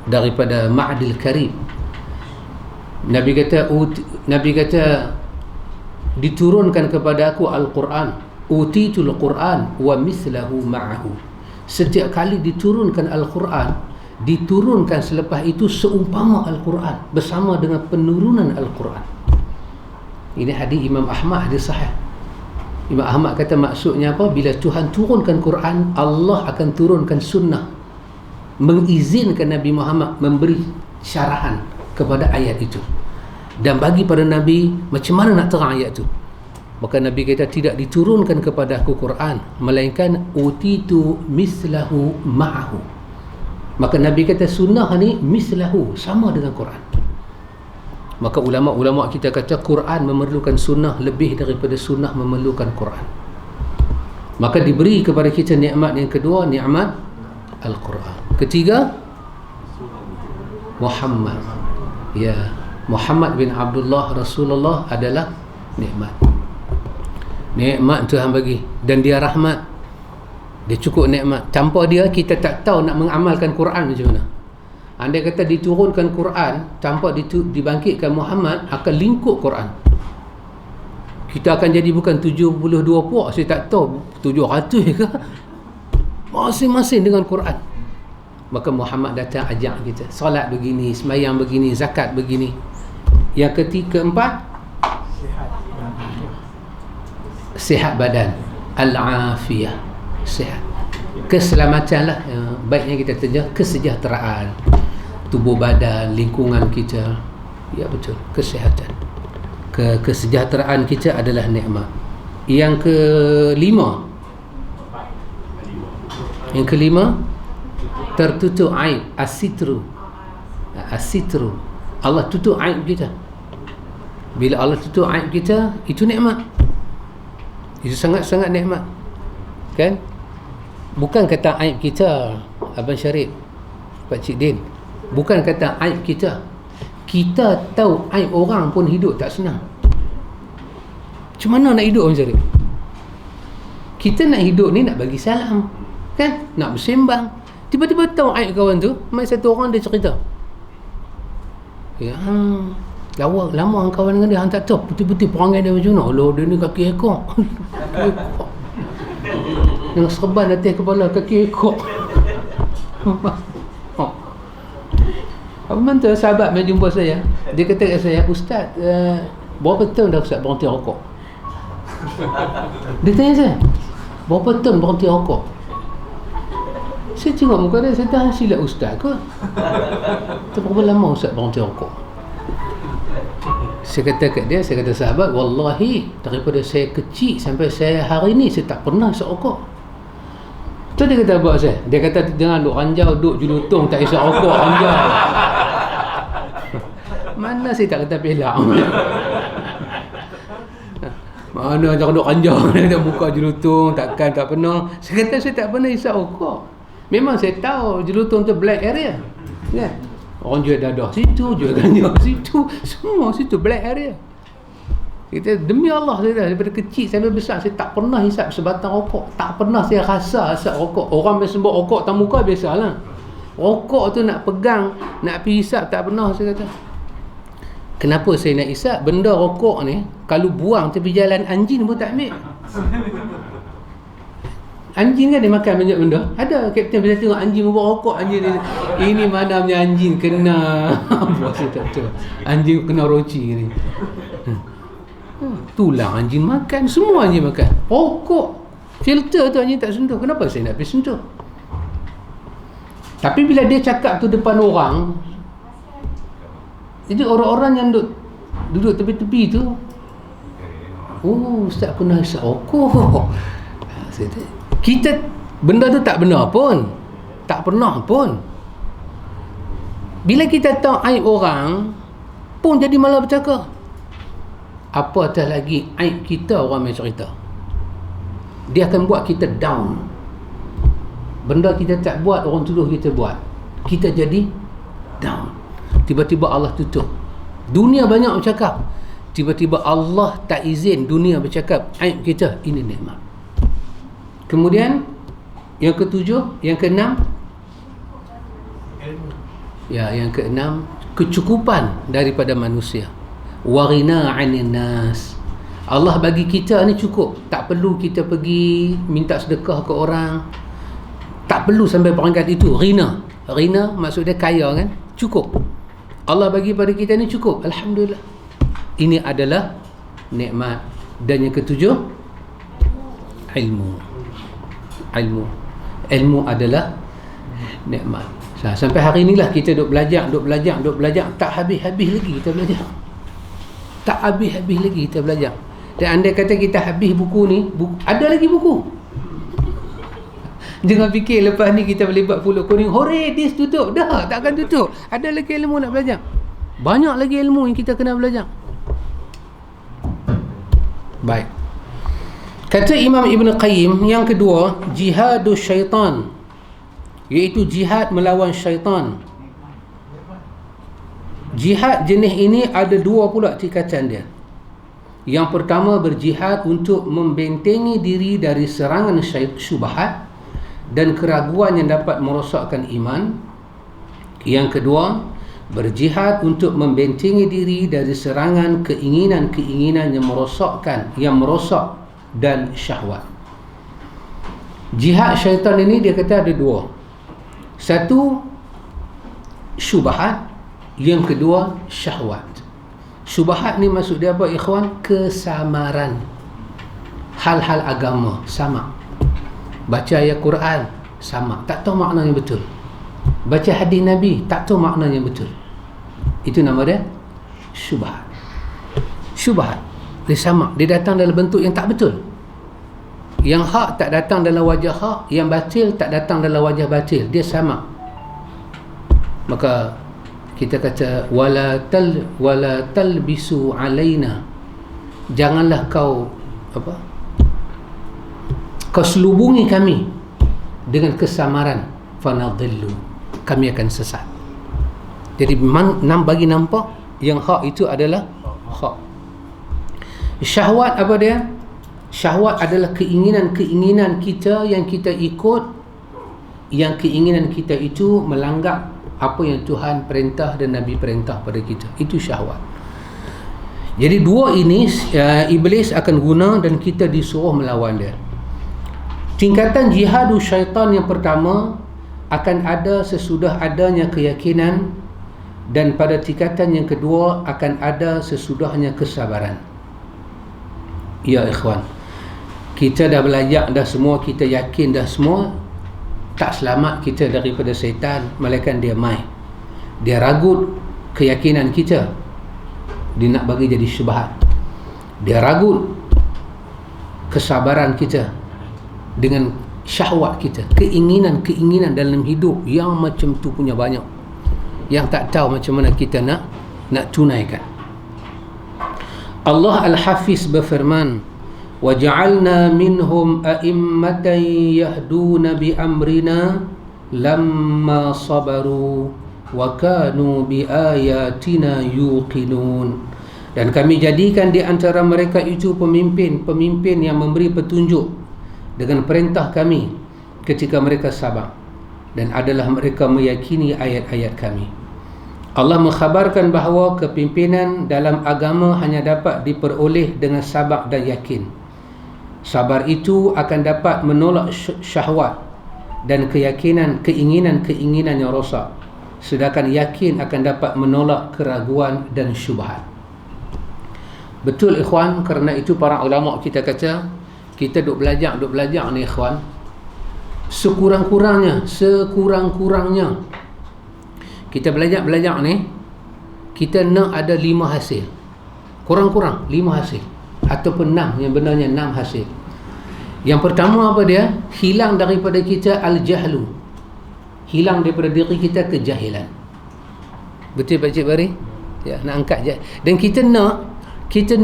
daripada Ma'dil Karib, Nabi kata diturunkan kepada aku Al-Quran, utitul Quran wa mislahu ma'ahu. Setiap kali diturunkan Al-Quran, diturunkan selepas itu seumpama Al-Quran, bersama dengan penurunan Al-Quran. Ini hadis Imam Ahmad, hadis sahih. Imam Ahmad kata maksudnya apa? Bila Tuhan turunkan Quran, Allah akan turunkan sunnah, mengizinkan Nabi Muhammad memberi syarahan kepada ayat itu, dan bagi pada Nabi macam mana nak terang ayat itu. Maka Nabi kata, tidak diturunkan kepada aku Quran, melainkan utitu mislahu ma'ahu. Maka Nabi kata sunnah ni mislahu, sama dengan Quran. Maka ulama-ulama kita kata Quran memerlukan sunnah lebih daripada sunnah memerlukan Quran. Maka diberi kepada kita nikmat yang kedua, nikmat Al-Quran. Ketiga, Muhammad. Ya, Muhammad bin Abdullah Rasulullah adalah nikmat. Nikmat Tuhan bagi, dan dia rahmat. Dia cukup nikmat. Tanpa dia kita tak tahu nak mengamalkan Quran macam mana. Andai kata diturunkan Quran tanpa dibangkitkan Muhammad, akan lingkup Quran. Kita akan jadi bukan 72 puak, saya tak tahu 700 ke, masing-masing dengan Quran. Maka Muhammad datang ajak kita, solat begini, sembahyang begini, zakat begini. Yang keempat, sihat badan, al-afiyah, sihat, keselamatan lah. Baiknya kita terjah kesejahteraan tubuh badan, lingkungan kita. Ya betul, kesihatan, kesejahteraan kita adalah nikmat. Yang kelima, tertutup aib, as-sitru. Allah tutup aib kita. Bila Allah tutup aib kita, itu nikmat. Itu sangat-sangat nikmat, kan? Bukan kata aib kita, Abang Syarif, Pak Cik Din, bukan kata aib kita. Kita tahu aib orang pun hidup tak senang. Macam mana nak hidup, Abang Syarif? Kita nak hidup ni nak bagi salam, kan? Nak bersembang. Tiba-tiba tahu aib kawan tu. Mai satu orang dia cerita, ya, lama kawan dengan dia, hang tak tahu putih-putih perangai dia macam mana. Allah, dia ni kaki ekor. Yang serban atas kepala, kaki ekor. Apa mantu sahabat mai jumpa saya, Dia kata kat saya, "Ustaz, berapa tahun dah Ustaz berhenti rokok?" Dia tanya saya, "Berapa tahun berhenti rokok?" Saya tengok muka dia, saya dah silap Ustaz kot. Berapa lama Ustaz berhenti rokok? Saya kata kat dia, saya kata, "Sahabat, wallahi daripada saya kecil sampai saya hari ni saya tak pernah isap rokok." Tu dia kata buat saya. Dia kata jangan duk ranjau, duk julutong tak isap rokok, ranjau. Mana saya tak kata pelak. Mana jangan duk ranjau, dia buka julutong, takkan tak pernah. Saya kata saya tak pernah isap rokok. Memang saya tahu julutong tu black area. Kan? Orang jual dadah situ, jual ganja situ, semua situ black area. Kita demi Allah saya daripada kecil sampai besar saya tak pernah hisap sebatang rokok. Tak pernah saya rasa hisap rokok. Orang biasa buat rokok atas muka biasalah. Rokok tu nak pegang, nak pergi hisap tak pernah saya kata. Kenapa saya nak hisap? Benda rokok ni kalau buang tepi jalan anjing pun tak ambil. Anjing kan dia makan banyak benda. Ada kapten bila tengok anjing buat rokok, anjing ni, ini mana punya anjing kena apa saya tak tahu. Anjing kena roci ni. Tulang anjing makan, semua anjing makan. Rokok, filter tu anjing tak sentuh. Kenapa saya nak pergi sentuh? Tapi bila dia cakap tu depan orang, jadi orang-orang yang duduk tepi-tepi tu, "Oh, Ustaz pernah isap rokok." Kita benda tu tak benar pun, tak pernah pun. Bila kita tahu aib orang pun jadi malah bercakap. Apatah lagi aib kita orang main cerita. Dia akan buat kita down. Benda kita tak buat, orang tuduh kita buat. Kita jadi down. Tiba-tiba Allah tutup. Dunia banyak bercakap. Tiba-tiba Allah tak izin dunia bercakap aib kita. Ini nikmat. Kemudian yang ketujuh, yang keenam. Ya, yang keenam, kecukupan daripada manusia. Warina 'anil nas. Allah bagi kita ni cukup. Tak perlu kita pergi minta sedekah ke orang. Tak perlu sampai peringkat itu. Rina maksudnya kaya kan? Cukup. Allah bagi pada kita ni cukup. Alhamdulillah. Ini adalah nikmat. Dan yang ketujuh, ilmu adalah nikmat. Sampai hari inilah kita duk belajar, tak habis-habis lagi kita belajar. Tak habis-habis lagi kita belajar. Dan andai kata kita habis buku ni, ada lagi buku. Jangan fikir lepas ni kita boleh buat pulut kuning, hore, dis tutup. Dah, takkan tutup. Ada lagi ilmu nak belajar. Banyak lagi ilmu yang kita kena belajar. Baik. Kata Imam Ibn Qayyim, yang kedua, jihadus syaitan, iaitu jihad melawan syaitan. Jihad jenis ini ada dua pula tingkatan dia. Yang pertama, berjihad untuk membentengi diri dari serangan syubhat dan keraguan yang dapat merosakkan iman. Yang kedua, berjihad untuk membentengi diri dari serangan keinginan-keinginan yang merosak dan syahwat. Jihad syaitan ini dia kata ada dua. Satu, syubhat. Yang kedua, syahwat. Syubhat ni maksud dia apa, ikhwan? Kesamaran. Hal-hal agama sama. Baca ayat Quran sama, tak tahu makna yang betul. Baca hadis Nabi, tak tahu makna yang betul. Itu nama dia syubhat. Syubhat dia sama, dia datang dalam bentuk yang tak betul. Yang hak tak datang dalam wajah hak, yang batil tak datang dalam wajah batil. Dia sama. Maka kita kata wala talbisu alaina, janganlah kau selubungi kami dengan kesamaran, fanadillu, kami akan sesat. Jadi bagi nampak yang hak itu adalah hak. Syahwat apa dia? Syahwat adalah keinginan-keinginan kita yang kita ikut, yang keinginan kita itu melanggar apa yang Tuhan perintah dan Nabi perintah pada kita. Itu syahwat. Jadi dua ini iblis akan guna dan kita disuruh melawan dia. Tingkatan jihadus syaitan yang pertama akan ada sesudah adanya keyakinan dan pada tingkatan yang kedua akan ada sesudahnya kesabaran. Ya ikhwan, kita dah belajar dah semua, kita yakin dah semua, tak selamat kita daripada syaitan, melainkan dia mai. Dia ragut keyakinan kita, dia nak bagi jadi syubhat. Dia ragut kesabaran kita dengan syahwat kita, keinginan-keinginan dalam hidup yang macam tu punya banyak, yang tak tahu macam mana kita nak tunaikan. Allah Al-Hafiz berfirman, وَجَعَلْنَا مِنْهُمْ أَئِمَّةً يَهْدُونَ بِأَمْرِنَا لَمَّا صَبَرُوا وَكَانُوا بِآيَاتِنَا يُوقِنُونَ. Dan kami jadikan di antara mereka itu pemimpin yang memberi petunjuk dengan perintah kami ketika mereka sabar, dan adalah mereka meyakini ayat-ayat kami. Allah mengkhabarkan bahawa kepimpinan dalam agama hanya dapat diperoleh dengan sabar dan yakin. Sabar itu akan dapat menolak syahwat dan keinginan-keinginan yang rosak, sedangkan yakin akan dapat menolak keraguan dan syubhat. Betul ikhwan, kerana itu para ulama kita kata, kita duk belajar ni ikhwan, sekurang-kurangnya kita belajar ni, kita nak ada 5 hasil, kurang-kurang 5 hasil, ataupun 6, yang benarnya 6 hasil. Yang pertama apa dia? Hilang daripada kita al-jahlu, hilang daripada diri kita kejahilan. Betul Pak Cik Bari? Ya, nak angkat je. Dan kita nak kita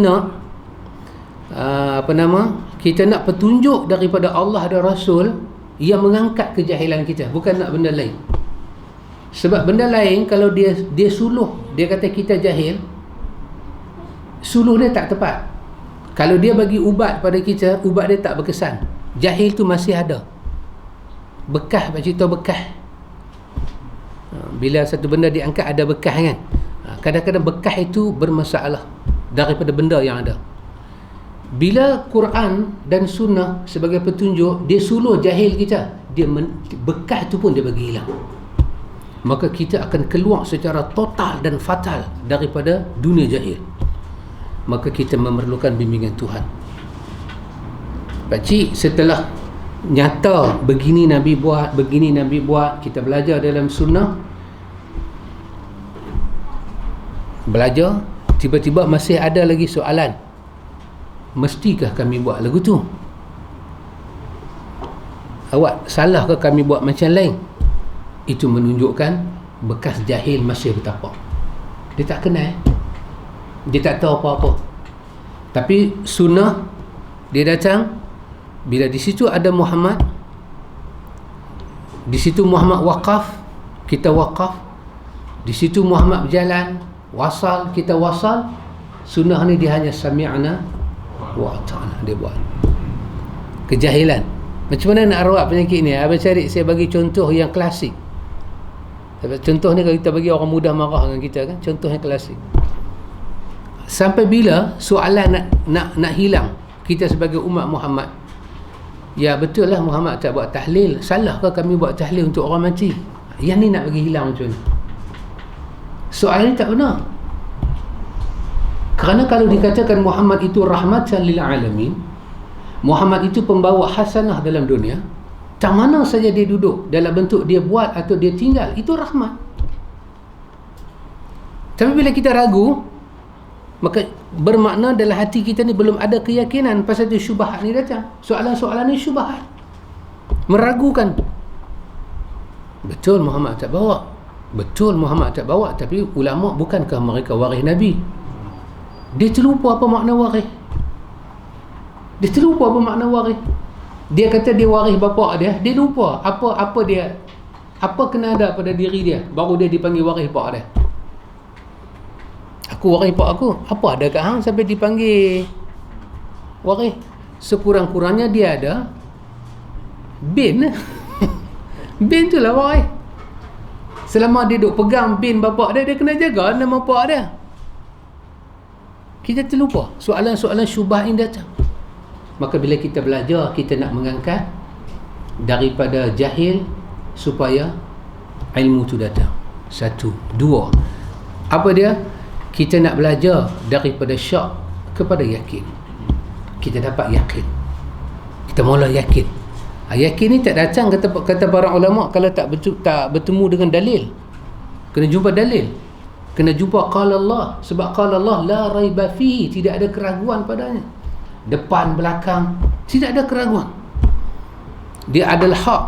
nak petunjuk daripada Allah dan Rasul yang mengangkat kejahilan kita, bukan nak benda lain. Sebab benda lain, kalau dia suluh, dia kata kita jahil, suluh dia tak tepat. Kalau dia bagi ubat pada kita, ubat dia tak berkesan. Jahil tu masih ada bekas. Pak cerita bekas, bila satu benda diangkat ada bekas kan, kadang-kadang bekas itu bermasalah daripada benda yang ada. Bila Quran dan Sunnah sebagai petunjuk, dia suluh jahil kita, bekas tu pun dia bagi hilang, maka kita akan keluar secara total dan fatal daripada dunia jahil. Maka kita memerlukan bimbingan Tuhan. Pakcik, setelah nyata begini Nabi buat, kita belajar dalam sunnah, belajar, tiba-tiba masih ada lagi soalan, mestikah kami buat lagu tu? Awak salah ke kami buat macam lain? Itu menunjukkan bekas jahil masih bertapak. Dia tak kenal, dia tak tahu apa-apa. Tapi sunnah, dia datang, bila di situ ada Muhammad, di situ Muhammad waqaf, kita waqaf. Di situ Muhammad berjalan, wasal, kita wasal. Sunnah ni dia hanya sami'na wa ata'na, dia buat. Kejahilan. Macam mana nak rawat penyakit ni? Abang cari, saya bagi contoh yang klasik. Contoh ni kalau kita bagi orang mudah marah dengan kita kan, contoh yang klasik. Sampai bila soalan nak hilang kita sebagai umat Muhammad? Ya betul lah Muhammad tak buat tahlil. Salahkah kami buat tahlil untuk orang mati? Yang ni nak bagi hilang macam ni? Soalan ni tak benar. Kerana kalau dikatakan Muhammad itu rahmatan lil alamin, Muhammad itu pembawa hasanah dalam dunia, tak mana saja dia duduk, dalam bentuk dia buat atau dia tinggal, itu rahmat. Tapi bila kita ragu, maka bermakna dalam hati kita ni belum ada keyakinan. Pasal itu syubhat ni datang. Soalan-soalan ni syubhat, meragukan. Betul Muhammad tak bawa, betul Muhammad tak bawa, tapi ulama, bukankah mereka waris Nabi? Dia terlupa apa makna waris. Dia terlupa apa makna waris. Dia kata dia waris bapa dia, dia lupa apa dia, apa kena ada pada diri dia, baru dia dipanggil waris pak dia. Aku waris pak aku, apa ada kat hang sampai dipanggil waris? Sekurang-kurangnya dia ada bin. Bin tu lah waris. Selama dia duk pegang bin bapa dia, dia kena jaga nama pak dia. Kita terlupa. Soalan-soalan syubhat ini datang. Maka bila kita belajar, kita nak mengangkat daripada jahil supaya ilmu tu datang. 1, 2, Apa dia? Kita nak belajar daripada syak kepada yakin. Kita dapat yakin, kita mula yakin. Yakin ni tak datang, kata para ulama, kalau tak bertemu dengan dalil. Kena jumpa dalil, kena jumpa qala Allah. Sebab qala Allah la raiba fihi, tidak ada keraguan padanya. Depan belakang tidak ada keraguan. Dia adalah hak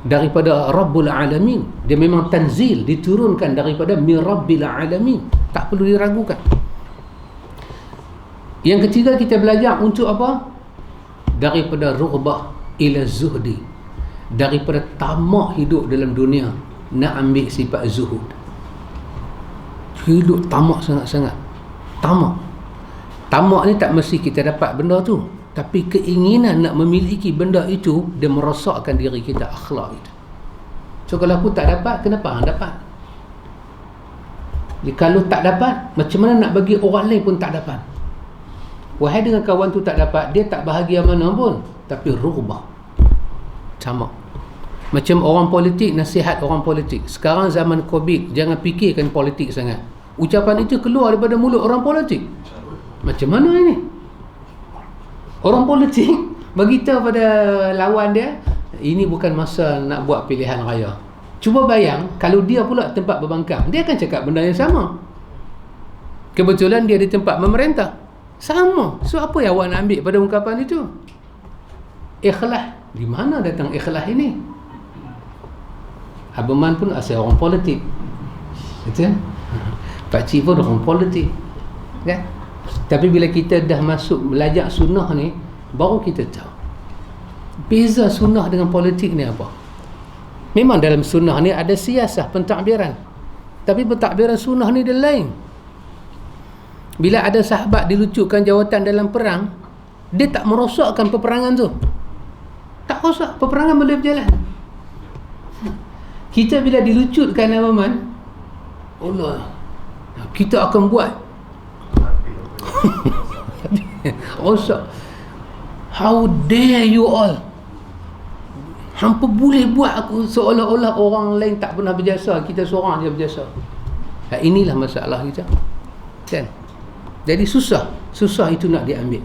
daripada Rabbul Alamin. Dia memang tanzil, diturunkan daripada min Rabbil Alamin, tak perlu diragukan. Yang ketiga, kita belajar untuk apa? Daripada rughbah ila zuhdi, daripada tamak hidup dalam dunia, nak ambil sifat zuhud. Hidup tamak sangat-sangat. Tamak ni tak mesti kita dapat benda tu, tapi keinginan nak memiliki benda itu, dia merosakkan diri kita, akhlak kita. So kalau aku tak dapat, kenapa hang dapat? Jadi, kalau tak dapat, macam mana nak bagi orang lain pun tak dapat? Wahai dengan kawan tu tak dapat, dia tak bahagia mana pun, tapi rughbah, tamak. Macam orang politik, nasihat orang politik. Sekarang zaman Covid, jangan fikirkan politik sangat. Ucapan itu keluar daripada mulut orang politik. Macam mana ini? Orang politik beritahu pada lawan dia, ini bukan masa nak buat pilihan raya. Cuba bayang kalau dia pula tempat berbangkang, dia akan cakap benda yang sama. Kebetulan dia di tempat memerintah, sama. So apa yang awak nak ambil pada ungkapan itu? Ikhlas. Di mana datang ikhlas ini? Abang Man pun asal orang politik, betul? Pak Cik pun orang politik, kan? Tapi bila kita dah masuk belajar sunnah ni, baru kita tahu beza sunnah dengan politik ni apa. Memang dalam sunnah ni ada siasah, pentadbiran, tapi pentadbiran sunnah ni dia lain. Bila ada sahabat dilucutkan jawatan dalam perang, dia tak merosakkan peperangan tu, tak rosak, peperangan boleh berjalan. Kita bila dilucutkan Aman, Allah, kita akan buat rosak. How dare you all, hampa boleh buat aku seolah-olah orang lain tak pernah berjasa, kita seorang je berjasa. Inilah masalah kita, kan? Jadi susah itu nak diambil.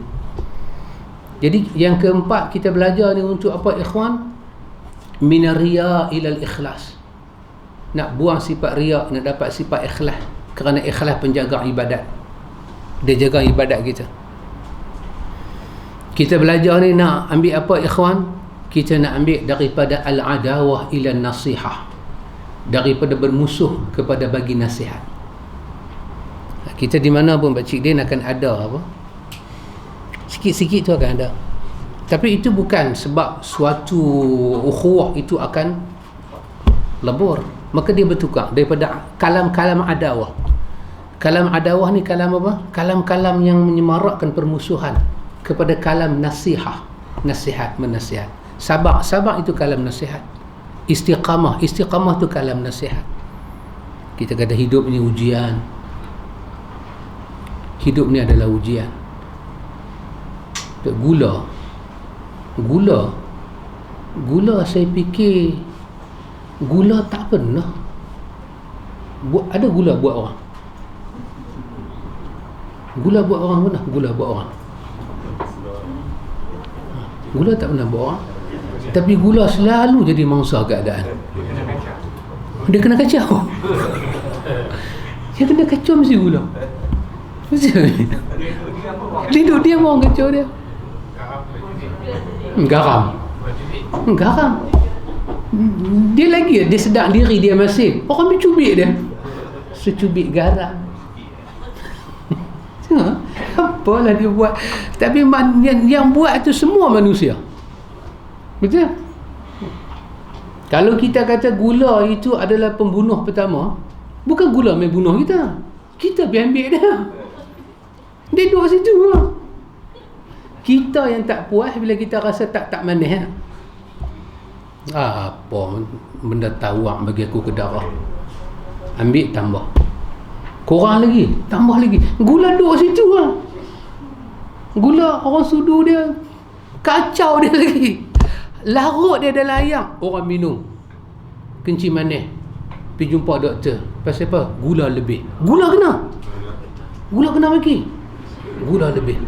Jadi yang keempat kita belajar ni untuk apa, ikhwan? Minar riya ilal ikhlas. Nak buang sifat riya, nak dapat sifat ikhlas. Kerana ikhlas penjaga ibadat, dia jaga ibadat kita. Kita belajar ni nak ambil apa, ikhwan? Kita nak ambil daripada al-adawah ila nasihah, daripada bermusuh kepada bagi nasihat. Kita di mana pun Pak Cik Din akan ada apa, sikit-sikit tu akan ada. Tapi itu bukan sebab suatu ukhuwah itu akan lebur. Maka dia bertukar daripada kalam-kalam adawah. Kalam adawah ni kalam apa? Kalam-kalam yang menyemarakkan permusuhan, kepada kalam nasihah, nasihat, menasihat. Sabar itu kalam nasihat. Istiqamah tu kalam nasihat. Kita kata hidup ni ujian. Hidup ni adalah ujian. Gula saya fikir gula tak pernah ada gula buat orang. Gula buat orang pernah? Gula buat orang. Gula tak pernah buat orang. Tapi gula selalu jadi mangsa keadaan. Dia kena kacau. Dia kena kacau mesti gula. Duduk dia mau kacau dia. Garam. Dia sedar diri dia masih. Orang mencubit dia. Secubit garam. Apalah dia buat. Tapi yang buat tu semua manusia. Betul? Kalau kita kata gula itu adalah pembunuh pertama, bukan gula main bunuh kita. Kita pergi ambil dia. Dia duduk situ lah. Kita yang tak puas bila kita rasa tak manis. Apa benda tawak bagi aku ke darah. Ambil tambah. Kurang lagi, tambah lagi. Gula duduk situ lah. Gula orang sudu dia, kacau dia lagi. Larut dia dalam ayam, orang minum kencing manis, pergi jumpa doktor. Pasal apa? Gula lebih. Gula kena. Gula kena bagi. Gula lebih.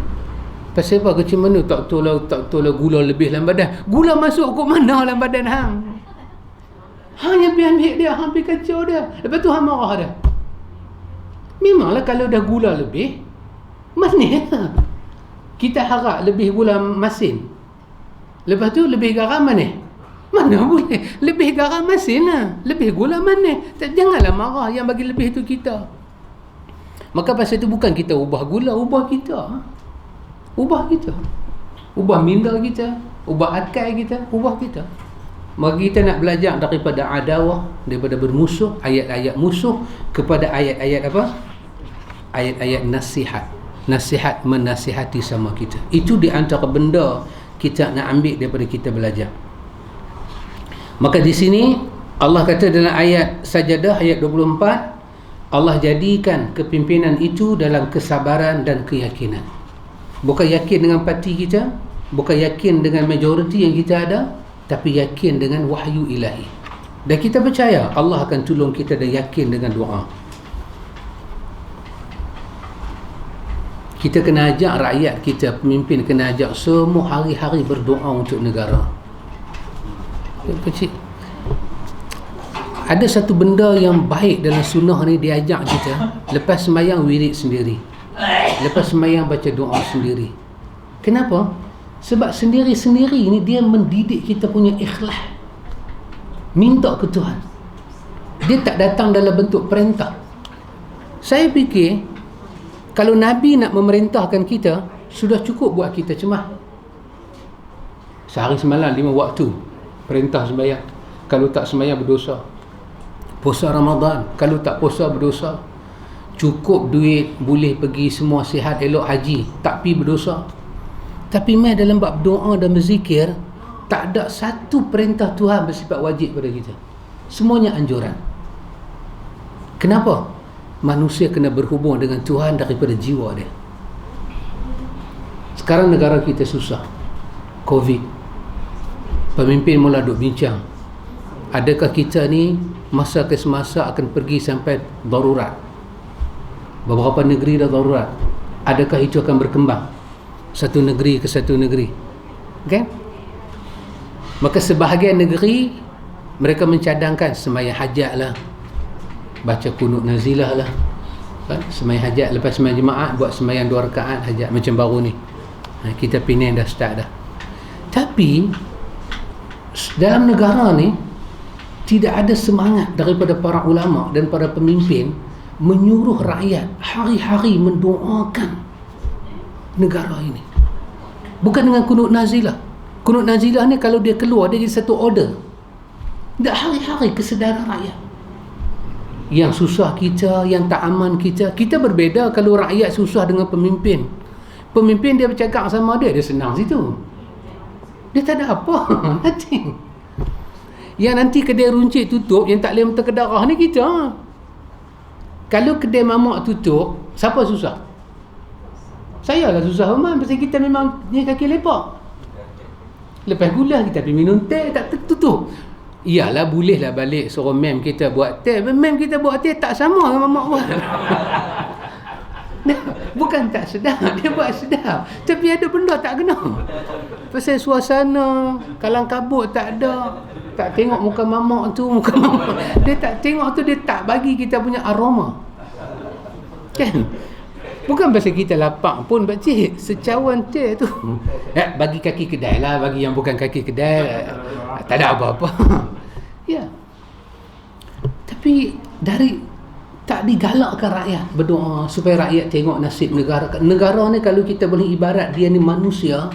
Pasal apa? Kecil mana tak tolak gula lebih dalam badan. Gula masuk kat mana dalam badan hang? Hang yang pergi ambil dia, hang pergi kacau dia. Lepas tu hang marah dia. Memanglah kalau dah gula lebih, manis lah. Kita harap lebih gula masin. Lepas tu lebih garam manis. Mana boleh? Lebih garam masin lah. Lebih gula manis. Janganlah marah, yang bagi lebih tu kita. Maka pasal itu bukan kita ubah gula, ubah kita. Ubah kita. Ubah minda kita, ubah akal kita, ubah kita. Maka kita nak belajar daripada adawah, daripada bermusuh, ayat-ayat musuh, kepada ayat-ayat apa? Ayat-ayat nasihat. Nasihat menasihati sama kita. Itu di antara benda kita nak ambil daripada kita belajar. Maka di sini Allah kata dalam ayat Sajadah ayat 24, Allah jadikan kepimpinan itu dalam kesabaran dan keyakinan. Bukan yakin dengan parti kita, bukan yakin dengan majoriti yang kita ada, tapi yakin dengan wahyu ilahi. Dan kita percaya Allah akan tolong kita, dan yakin dengan doa. Kita kena ajak rakyat kita, pemimpin kena ajak semua hari-hari berdoa untuk negara. Kecil. Ada satu benda yang baik dalam sunnah ni, dia ajak kita lepas sembahyang wirid sendiri, lepas sembahyang baca doa sendiri. Kenapa? Sebab sendiri-sendiri ni dia mendidik kita punya ikhlas, minta ke Tuhan. Dia tak datang dalam bentuk perintah. Saya fikir kalau Nabi nak memerintahkan kita, sudah cukup buat kita cemas. Sehari semalam 5 waktu perintah sembahyang. Kalau tak sembahyang berdosa. Puasa Ramadan, kalau tak puasa berdosa. Cukup duit, boleh pergi semua sihat, elok haji, tak pergi berdosa. Tapi mai dalam bab doa dan berzikir, tak ada satu perintah Tuhan bersifat wajib pada kita. Semuanya anjuran. Kenapa? Manusia kena berhubung dengan Tuhan daripada jiwa dia. Sekarang negara kita susah, Covid. Pemimpin mula duk bincang, adakah kita ni masa ke semasa akan pergi sampai darurat? Beberapa negeri dah darurat. Adakah itu akan berkembang satu negeri ke satu negeri? Okay? Maka sebahagian negeri mereka mencadangkan sembahyang hajat lah, baca kunut nazilah lah, kan? Sembahyang hajat, lepas sembahyang jemaah buat sembahyang 2 rakaat hajat, macam baru ni. Kita Penang dah start dah. Tapi dalam negara ni tidak ada semangat daripada para ulama dan para pemimpin menyuruh rakyat hari-hari mendoakan negara ini. Bukan dengan kunut nazilah. Kunut nazilah ni kalau dia keluar, dia jadi satu order. Tak, hari-hari kesedaran rakyat. Yang susah kita, yang tak aman kita. Kita berbeza kalau rakyat susah dengan pemimpin. Pemimpin dia bercakap sama dia senang situ. Dia tak ada apa. Nothing. Yang nanti kedai runcit tutup, yang tak boleh mentekan darah ni kita. Kalau kedai mamak tutup, siapa susah? Saya lah susah memang, pasal kita memang ni kaki lepak. Lepas gula kita pergi minum teh, tak tutup. Iyalah, bolehlah balik suruh mem kita buat teh. Mem kita buat teh tak sama dengan mamak buat. Bukan tak sedap, dia buat sedap, tapi ada benda tak kena. Pasal suasana kalang kabut tak ada, tak tengok muka mamak tu, muka mamak dia tak tengok tu, dia tak bagi kita punya aroma, kan? Bukan pasal kita lapar pun, pakcik, secawan teh tu bagi kaki kedai lah, bagi yang bukan kaki kedai tak ada apa-apa. Ya, tapi dari tak digalakkan rakyat berdoa supaya rakyat tengok nasib negara. Negara ni kalau kita boleh ibarat dia ni manusia,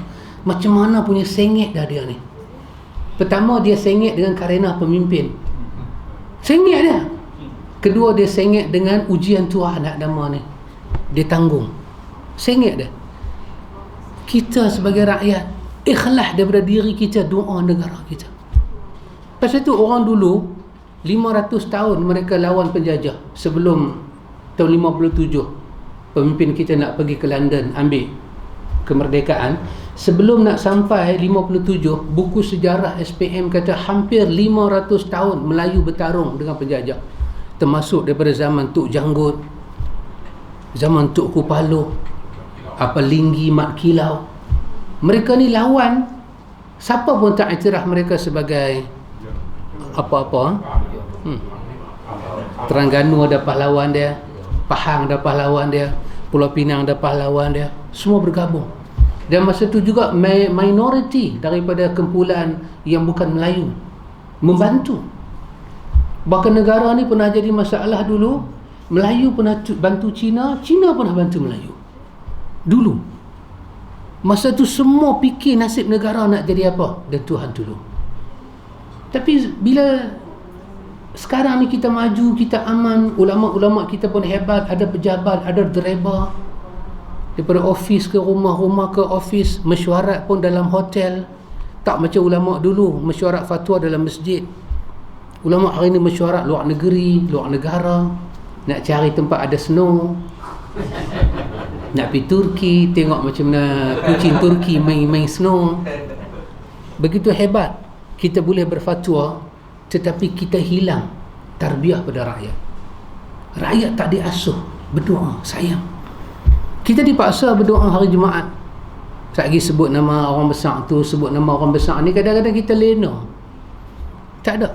macam mana punya sengit dah dia ni. Pertama, dia sengit dengan karena pemimpin, sengit dia. Kedua, dia sengit dengan ujian Tuhan nama ni, dia tanggung, sengit dia. Kita sebagai rakyat ikhlas daripada diri kita, doa negara kita. Pasal tu orang dulu 500 tahun mereka lawan penjajah. Sebelum tahun 57 pemimpin kita nak pergi ke London ambil kemerdekaan, sebelum nak sampai 57, buku sejarah SPM kata hampir 500 tahun Melayu bertarung dengan penjajah. termasuk daripada zaman Tok Janggut, zaman Tok Kupalo, Linggi, Mat Kilau. Mereka ni lawan, siapa pun tak iktiraf mereka sebagai apa-apa. Terengganu ada pahlawan dia, Pahang ada pahlawan dia, Pulau Pinang ada pahlawan dia, semua bergabung. Dan masa tu juga minoriti daripada kumpulan yang bukan Melayu membantu. Bahkan negara ni pernah jadi masalah dulu. Melayu pernah bantu Cina, Cina pernah bantu Melayu dulu. Masa tu semua fikir nasib negara nak jadi apa, dan Tuhan tolong. Tapi bila sekarang ni kita maju, kita aman, ulama-ulama kita pun hebat, ada pejabat, ada driver, daripada office ke rumah, rumah ke office, mesyuarat pun dalam hotel. Tak macam ulama dulu mesyuarat fatwa dalam masjid. Ulama hari ni mesyuarat luar negeri, luar negara, nak cari tempat ada snow, nak pergi Turki, tengok macam mana kucing Turki main snow. Begitu hebat kita boleh berfatwa, tetapi kita hilang tarbiyah pada rakyat. Rakyat tak diasuh berdoa, sayang. Kita dipaksa berdoa hari Jumaat. Tak lagi sebut nama orang besar tu, sebut nama orang besar ni, kadang-kadang kita lena. Tak ada.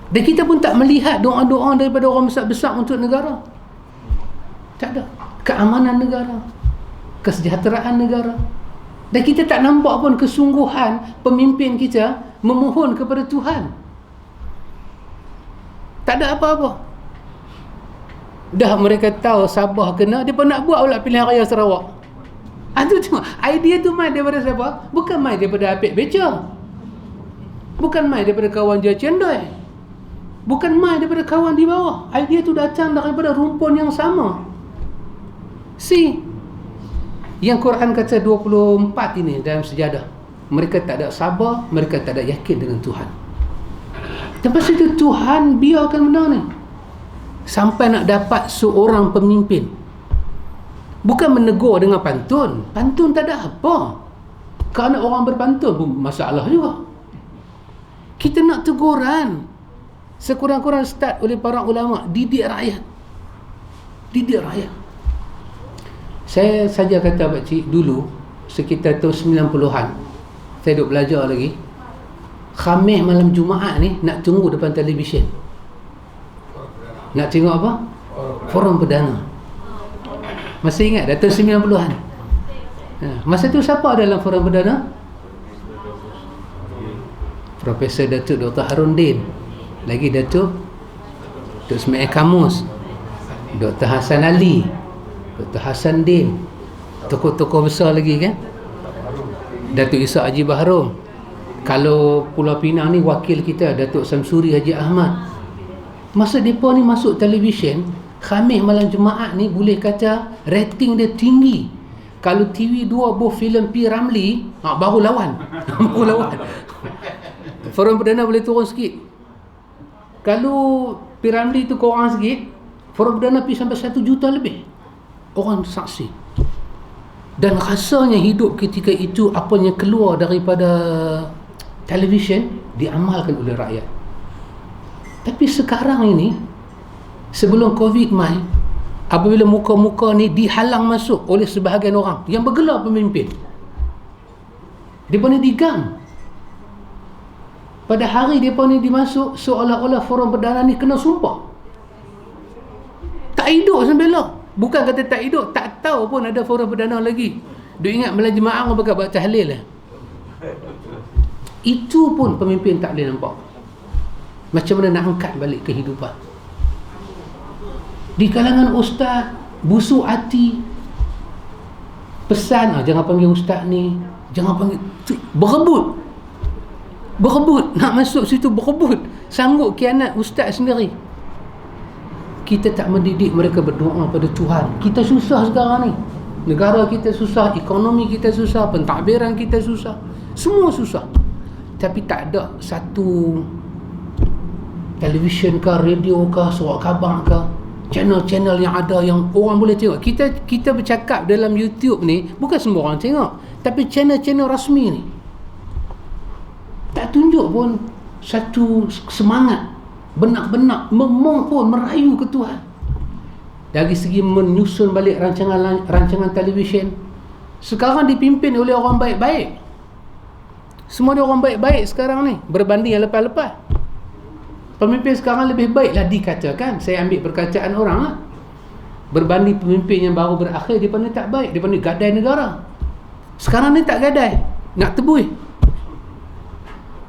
Dan kita pun tak melihat doa-doa daripada orang besar-besar untuk negara. Tak ada. Keamanan negara, kesejahteraan negara. Dan kita tak nampak pun kesungguhan pemimpin kita memohon kepada Tuhan. Tak ada apa-apa. Dah mereka tahu Sabah kena, dia pun nak buat pula pilihan raya Sarawak. Tu tengok, idea tu main daripada siapa? Bukan main daripada Apek Beca, bukan main daripada kawan Jaya Cendai, bukan main daripada kawan di bawah. Idea tu datang daripada rumpun yang sama. Yang Quran kata 24 ini dalam sejadah, mereka tak ada sabar, mereka tak ada yakin dengan Tuhan. Lepas itu Tuhan biarkan benda ni sampai nak dapat seorang pemimpin. Bukan menegur dengan pantun. Pantun tak ada apa. Kerana orang berpantun pun masalah juga. Kita nak teguran. Sekurang-kurang start oleh para ulama, didik rakyat. Didik rakyat. Saya saja kata pakcik, dulu sekitar tahun 90-an, saya duduk belajar lagi, Khamis malam Jumaat ni nak tunggu depan televisyen. Nak tengok apa? Forum Perdana. Masih ingat? Dah tahun 90-an. Masa tu siapa dalam Forum Perdana? Profesor Datuk Dr. Harun Din, lagi Datuk Ismail Kamus, Dr. Hassan Ali, Dr. Hassan Din, tokoh-tokoh besar lagi kan, Datuk Ishak Haji Bahrom. Kalau Pulau Pinang ni wakil kita Datuk Samsuri Haji Ahmad. Masa mereka ni masuk televisyen Khamis malam Jumaat ni, boleh kata rating dia tinggi. Kalau TV 2 buh filem P. Ramlee, baru lawan. Baru lawan. Forum Perdana boleh turun sikit. Kalau P. Ramlee tu kurang sikit, Forum Perdana pergi sampai 1 juta lebih orang saksi. Dan rasanya hidup ketika itu, apa yang keluar daripada televisyen diamalkan oleh rakyat. Tapi sekarang ini, sebelum Covid mai, apabila muka-muka ni dihalang masuk oleh sebahagian orang yang bergelar pemimpin, dia pun digam. Pada hari dia pun dimasuk, seolah-olah Forum Perdana ni kena sumpah. Tak hidup sampai lah. Bukan kata tak hidup, tak tahu pun ada Forum Perdana lagi. Dia ingat malam jemaah orang pakai buat tahlil lah. Itu pun pemimpin tak boleh nampak. Macam mana nak angkat balik kehidupan. Di kalangan ustaz, busuk hati, pesan, jangan panggil ustaz ni, jangan panggil, berebut nak masuk situ, berebut, sanggup khianat ustaz sendiri. Kita tak mendidik mereka berdoa pada Tuhan. Kita susah sekarang ni, negara kita susah, ekonomi kita susah, pentadbiran kita susah, semua susah. Tapi tak ada satu televisyen ke, radio ke, surat khabar ke, channel-channel yang ada yang orang boleh tengok. Kita bercakap dalam YouTube ni, bukan semua orang tengok, tapi channel-channel rasmi ni tak tunjuk pun satu semangat benak-benak memohon, merayu ke Tuhan. Dari segi menyusun balik rancangan televisyen, sekarang dipimpin oleh orang baik-baik. Semua dia orang baik-baik sekarang ni, berbanding yang lepas-lepas. Pemimpin sekarang lebih baiklah dikatakan, saya ambil perkataan orang lah, berbanding pemimpin yang baru berakhir, dia pandai tak baik, dia pandai gadai negara. Sekarang ni tak gadai, nak tebui.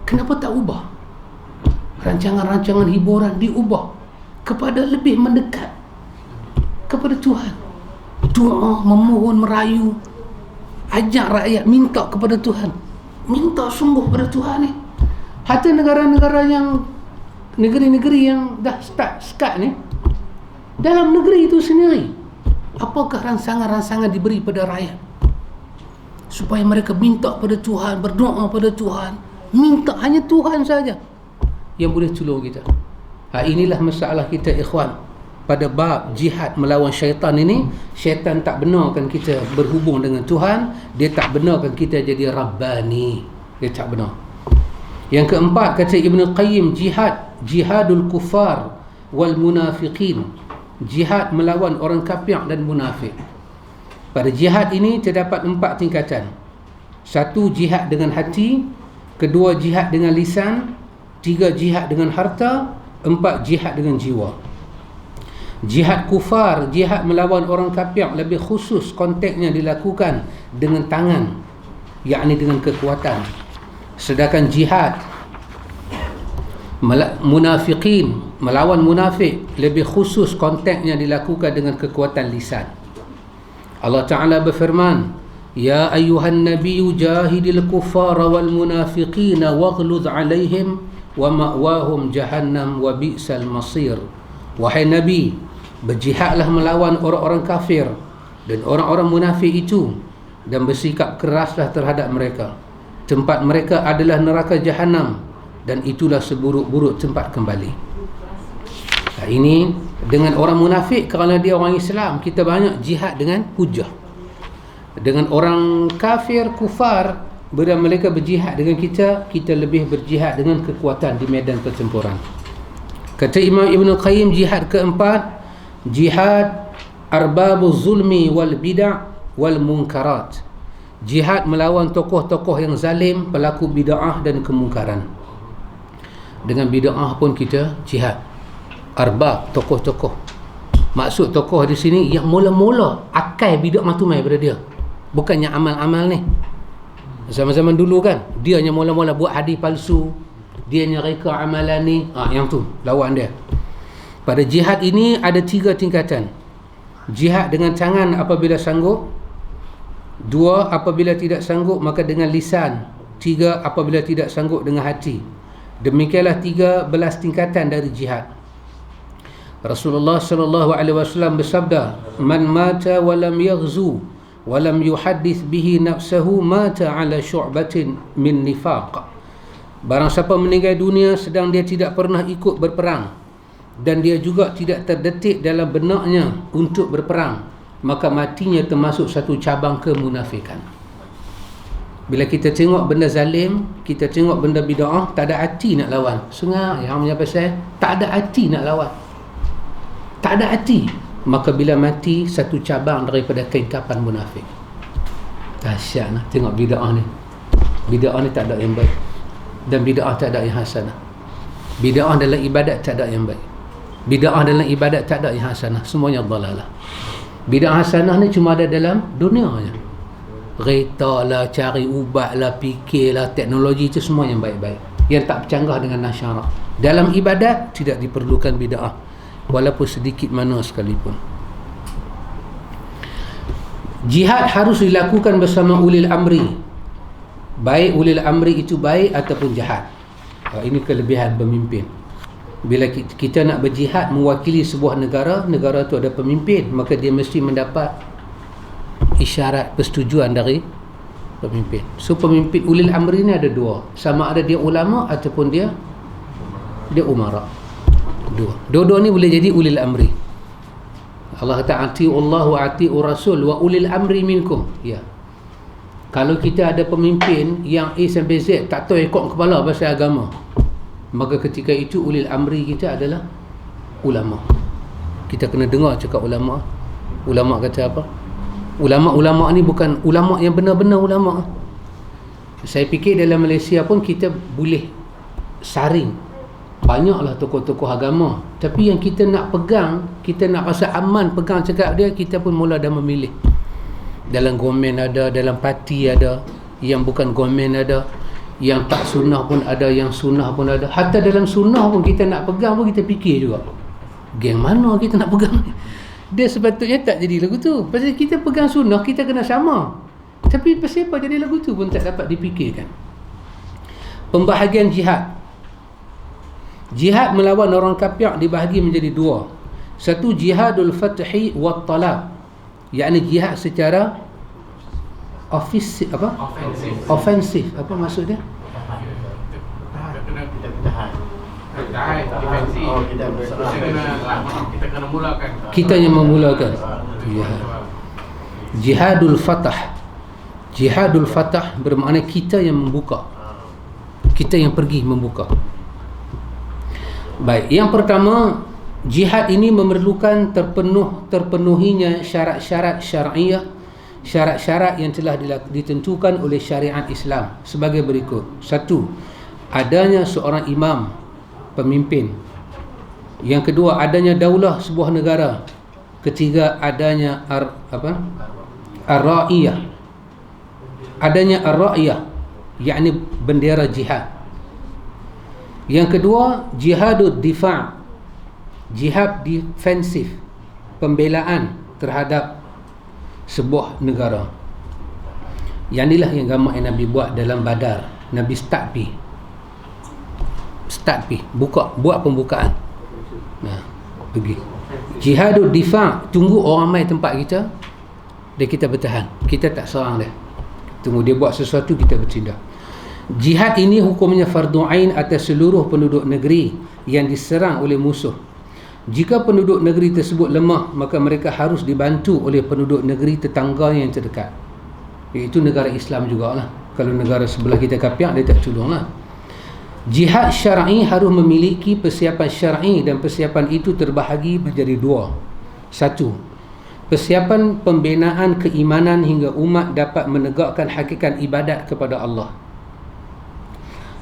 Kenapa tak ubah? Rancangan-rancangan hiburan diubah kepada lebih mendekat kepada Tuhan. Doa, memohon, merayu, ajak rakyat minta kepada Tuhan, minta sungguh kepada Tuhan ni. Hatta negara-negara yang, negeri-negeri yang dah start sekat ni, dalam negeri itu sendiri, apakah rancangan-rancangan diberi pada rakyat supaya mereka minta pada Tuhan, berdoa pada Tuhan, minta hanya Tuhan saja yang boleh tolong kita. Inilah masalah kita, ikhwan. Pada bab jihad melawan syaitan ini, syaitan tak benarkan kita berhubung dengan Tuhan, dia tak benarkan kita jadi Rabbani, dia tak benar. Yang keempat, kata Ibn Qayyim, jihadul kufar wal munafiqin, jihad melawan orang kafir dan munafik. Pada jihad ini terdapat 4 tingkatan. 1, jihad dengan hati. 2, jihad dengan lisan. 3, jihad dengan harta. 4, jihad dengan jiwa. Jihad kufar, jihad melawan orang kafir, lebih khusus konteksnya dilakukan dengan tangan, yakni dengan kekuatan. Sedangkan jihad munafiqin, melawan munafik, lebih khusus konteksnya dilakukan dengan kekuatan lisan. Allah Ta'ala berfirman, Ya ayyuhan nabiyyu jahidil kuffara wal munafiqina waghluz alaihim wa ma'wahum jahannam wa bi'sal masir. Wahai Nabi, berjihadlah melawan orang-orang kafir dan orang-orang munafik itu, dan bersikap keraslah terhadap mereka. Tempat mereka adalah neraka Jahannam, dan itulah seburuk-buruk tempat kembali. Ini dengan orang munafik, kerana dia orang Islam, kita banyak jihad dengan hujah. Dengan orang kafir, kufar, bila mereka berjihad dengan kita, kita lebih berjihad dengan kekuatan di medan pertempuran. Kata Imam Ibn Qayyim, jihad keempat, jihad arbabuz zulmi wal bid'ah wal munkarat, jihad melawan tokoh-tokoh yang zalim, pelaku bid'ah dan kemungkaran. Dengan bid'ah pun kita jihad. Arbab, tokoh-tokoh, maksud tokoh di sini yang mula-mula akal bid'ah tu mai pada dia, bukannya amal-amal ni. Zaman-zaman dulu kan, dia yang mula-mula buat hadis palsu, dia yang reka amalan ni, yang tu lawan dia. Pada jihad ini ada 3 tingkatan. Jihad dengan tangan apabila sanggup. 2, apabila tidak sanggup maka dengan lisan. 3, apabila tidak sanggup dengan hati. Demikianlah 13 tingkatan dari jihad. Rasulullah sallallahu alaihi wasallam bersabda, "Man mata wa lam yaghzu wa lam yuhaddits bihi nafsahu mata ala syu'batin min nifaq." Barang siapa meninggal dunia sedang dia tidak pernah ikut berperang, dan dia juga tidak terdetik dalam benaknya untuk berperang, maka matinya termasuk satu cabang kemunafikan. Bila kita tengok benda zalim, kita tengok benda bid'ah, tak ada hati nak lawan. Senang yang punya pasal tak ada hati nak lawan, tak ada hati, maka bila mati satu cabang daripada keikapan munafik. Dahsyat lah tengok bid'ah ni. Bid'ah ni tak ada yang baik, dan bid'ah tak ada yang hasanah. Bid'ah dalam ibadat tak ada yang baik, bid'ah dalam ibadat tak ada yang hasanah, semuanya dhalalah. Bid'ah hasanah ni cuma ada dalam dunia je. Reta lah, cari ubat lah, fikir lah, teknologi itu semua yang baik-baik, yang tak bercanggah dengan nasyarak. Dalam ibadat tidak diperlukan bid'ah, walaupun sedikit mana sekalipun. Jihad harus dilakukan bersama ulil amri, baik ulil amri itu baik ataupun jahat. Ini kelebihan pemimpin. Bila kita nak berjihad mewakili sebuah negara, negara itu ada pemimpin, maka dia mesti mendapat isyarat persetujuan dari pemimpin. So pemimpin ulil amri ni ada 2, sama ada dia ulama ataupun dia umara. Dua-dua ni boleh jadi ulil amri. Allah kata ati'u Allah wa ati'u Rasul wa ulil amri minkum. Ya. Kalau kita ada pemimpin yang A sampai Z tak tahu ekor kepala pasal agama, Maka ketika itu ulil amri kita adalah ulama. Kita kena dengar cakap ulama. Ulama kata apa? Ulama-ulama ni bukan ulama yang benar-benar ulama. Saya fikir dalam Malaysia pun kita boleh saring banyaklah tokoh-tokoh agama, tapi yang kita nak pegang, kita nak rasa aman pegang cakap dia, kita pun mula dah memilih. Dalam government ada, dalam parti ada, yang bukan government ada, yang tak sunnah pun ada, yang sunnah pun ada. Hatta dalam sunnah pun kita nak pegang pun kita fikir juga, geng mana kita nak pegang. Dia sepatutnya tak jadi lagu tu. Pasal kita pegang sunnah, kita kena sama. Tapi pasal apa jadi lagu tu pun tak dapat dipikirkan. Pembahagian jihad. Jihad melawan orang kafir dibahagi menjadi dua. Satu, jihadul fathi wa talab, yakni jihad secara ofensif. Ofensif. Apa maksud dia? Kita yang memulakan. Jihadul fatah. Jihadul fatah bermakna kita yang membuka. Kita yang pergi membuka. Baik, yang pertama, jihad ini memerlukan terpenuhinya syarat-syarat syar'iyah, syarat-syarat yang telah ditentukan oleh syariat Islam sebagai berikut. Satu, adanya seorang imam, pemimpin. Yang kedua, adanya daulah sebuah negara. Ketiga, adanya ar-ra'iyah. Adanya ar-ra'iyah, yakni bendera jihad. Yang kedua, jihadud difa', jihad defensif, pembelaan terhadap sebuah negara. Yang inilah yang gambar yang Nabi buat dalam Badar. Nabi start pi buat pembukaan. Nah, pergi. Jihadud difa', tunggu orang mai tempat kita dan kita bertahan. Kita tak serang dia. Tunggu dia buat sesuatu, kita bertindak. Jihad ini hukumnya fardu ain atas seluruh penduduk negeri yang diserang oleh musuh. Jika penduduk negeri tersebut lemah, maka mereka harus dibantu oleh penduduk negeri tetangga yang terdekat, iaitu negara Islam jugalah. Kalau negara sebelah kita kafir, dia tak tolonglah. Jihad syar'i harus memiliki persiapan syar'i, dan persiapan itu terbahagi menjadi dua. Satu, persiapan pembinaan keimanan hingga umat dapat menegakkan hakikat ibadat kepada Allah,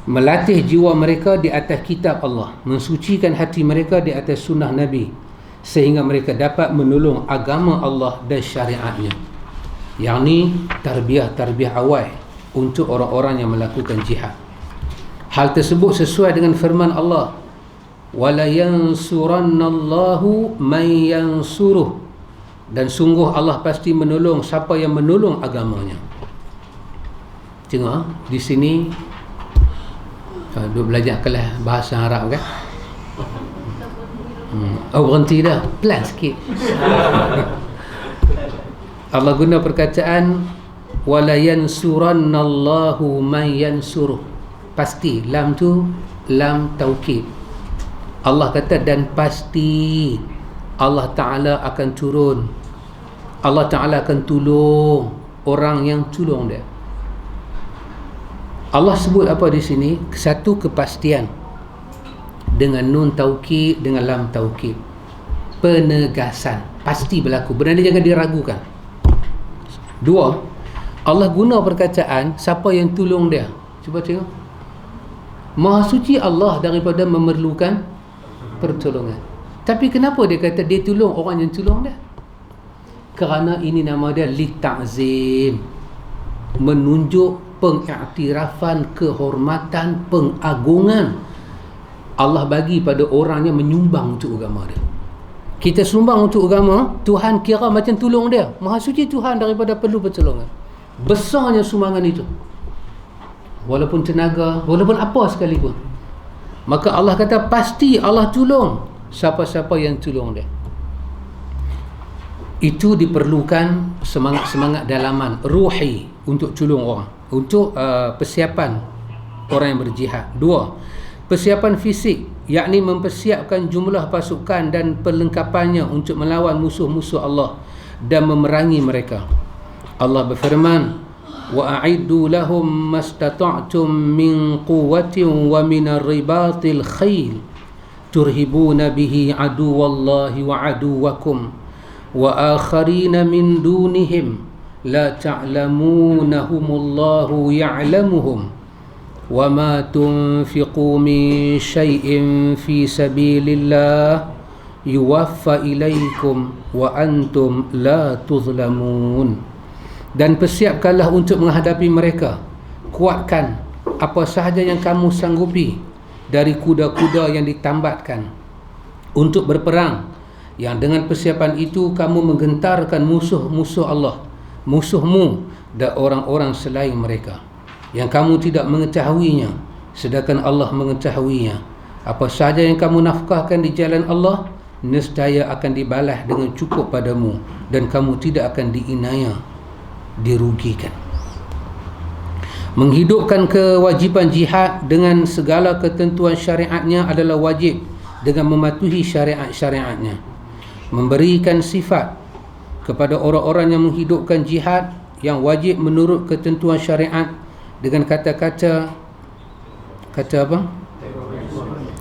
melatih jiwa mereka di atas kitab Allah, mensucikan hati mereka di atas sunnah Nabi, sehingga mereka dapat menolong agama Allah dan syariatnya. Yang ni tarbiyah awal untuk orang-orang yang melakukan jihad. Hal tersebut sesuai dengan firman Allah, wala yansurannallahu man yansuruh, dan sungguh Allah pasti menolong siapa yang menolong agamanya. Tengok di sini duk belajar kelas bahasa Arab kan? Berhenti dah, pelan sikit. Allah guna perkataan wala yansurannallahu man yansuruh. Pasti, lam tu lam taukid. Allah kata dan pasti Allah Ta'ala akan turun, Allah Ta'ala akan tolong orang yang tolong dia. Allah sebut apa di sini? Satu, kepastian dengan nun taukid, dengan lam taukid, penegasan, pasti berlaku, benda ni jangan diragukan. Dua, Allah guna perkataan siapa yang tolong dia. Cuba tengok, Maha suci Allah daripada memerlukan pertolongan. Tapi kenapa dia kata dia tolong orang yang tolong dia? Kerana ini nama dia lita'zim, menunjuk pengiktirafan, kehormatan, pengagungan Allah bagi pada orang yang menyumbang untuk agama dia. Kita sumbang untuk agama, Tuhan kira macam tolong dia. Maha suci Tuhan daripada perlu pertolongan. Besarnya sumbangan itu, walaupun tenaga, walaupun apa sekalipun. Maka Allah kata pasti Allah tolong siapa-siapa yang tolong dia. Itu diperlukan semangat-semangat dalaman ruhi untuk tolong orang, untuk persiapan orang yang berjihad. Dua, persiapan fisik, yakni mempersiapkan jumlah pasukan dan perlengkapannya untuk melawan musuh-musuh Allah dan memerangi mereka. Allah berfirman, وأعدوا لهم ما استطعتم من قوة ومن الرباط الخيل ترهبون به عدو الله وعدوكم وآخرين من دونهم لا تعلمونهم الله يعلمهم وما تنفقوا من شيء في سبيل الله يوفى إليكم وأنتم لا تظلمون. Dan persiapkanlah untuk menghadapi mereka. Kuatkan apa sahaja yang kamu sanggupi dari kuda-kuda yang ditambatkan untuk berperang, yang dengan persiapan itu kamu menggentarkan musuh-musuh Allah, musuhmu dan orang-orang selain mereka, yang kamu tidak mengetahuinya sedangkan Allah mengetahuinya. Apa sahaja yang kamu nafkahkan di jalan Allah, nescaya akan dibalas dengan cukup padamu, dan kamu tidak akan dirugikan. Menghidupkan kewajipan jihad dengan segala ketentuan syariatnya adalah wajib dengan mematuhi syariat-syariatnya. Memberikan sifat kepada orang-orang yang menghidupkan jihad yang wajib menurut ketentuan syariat dengan kata-kata apa?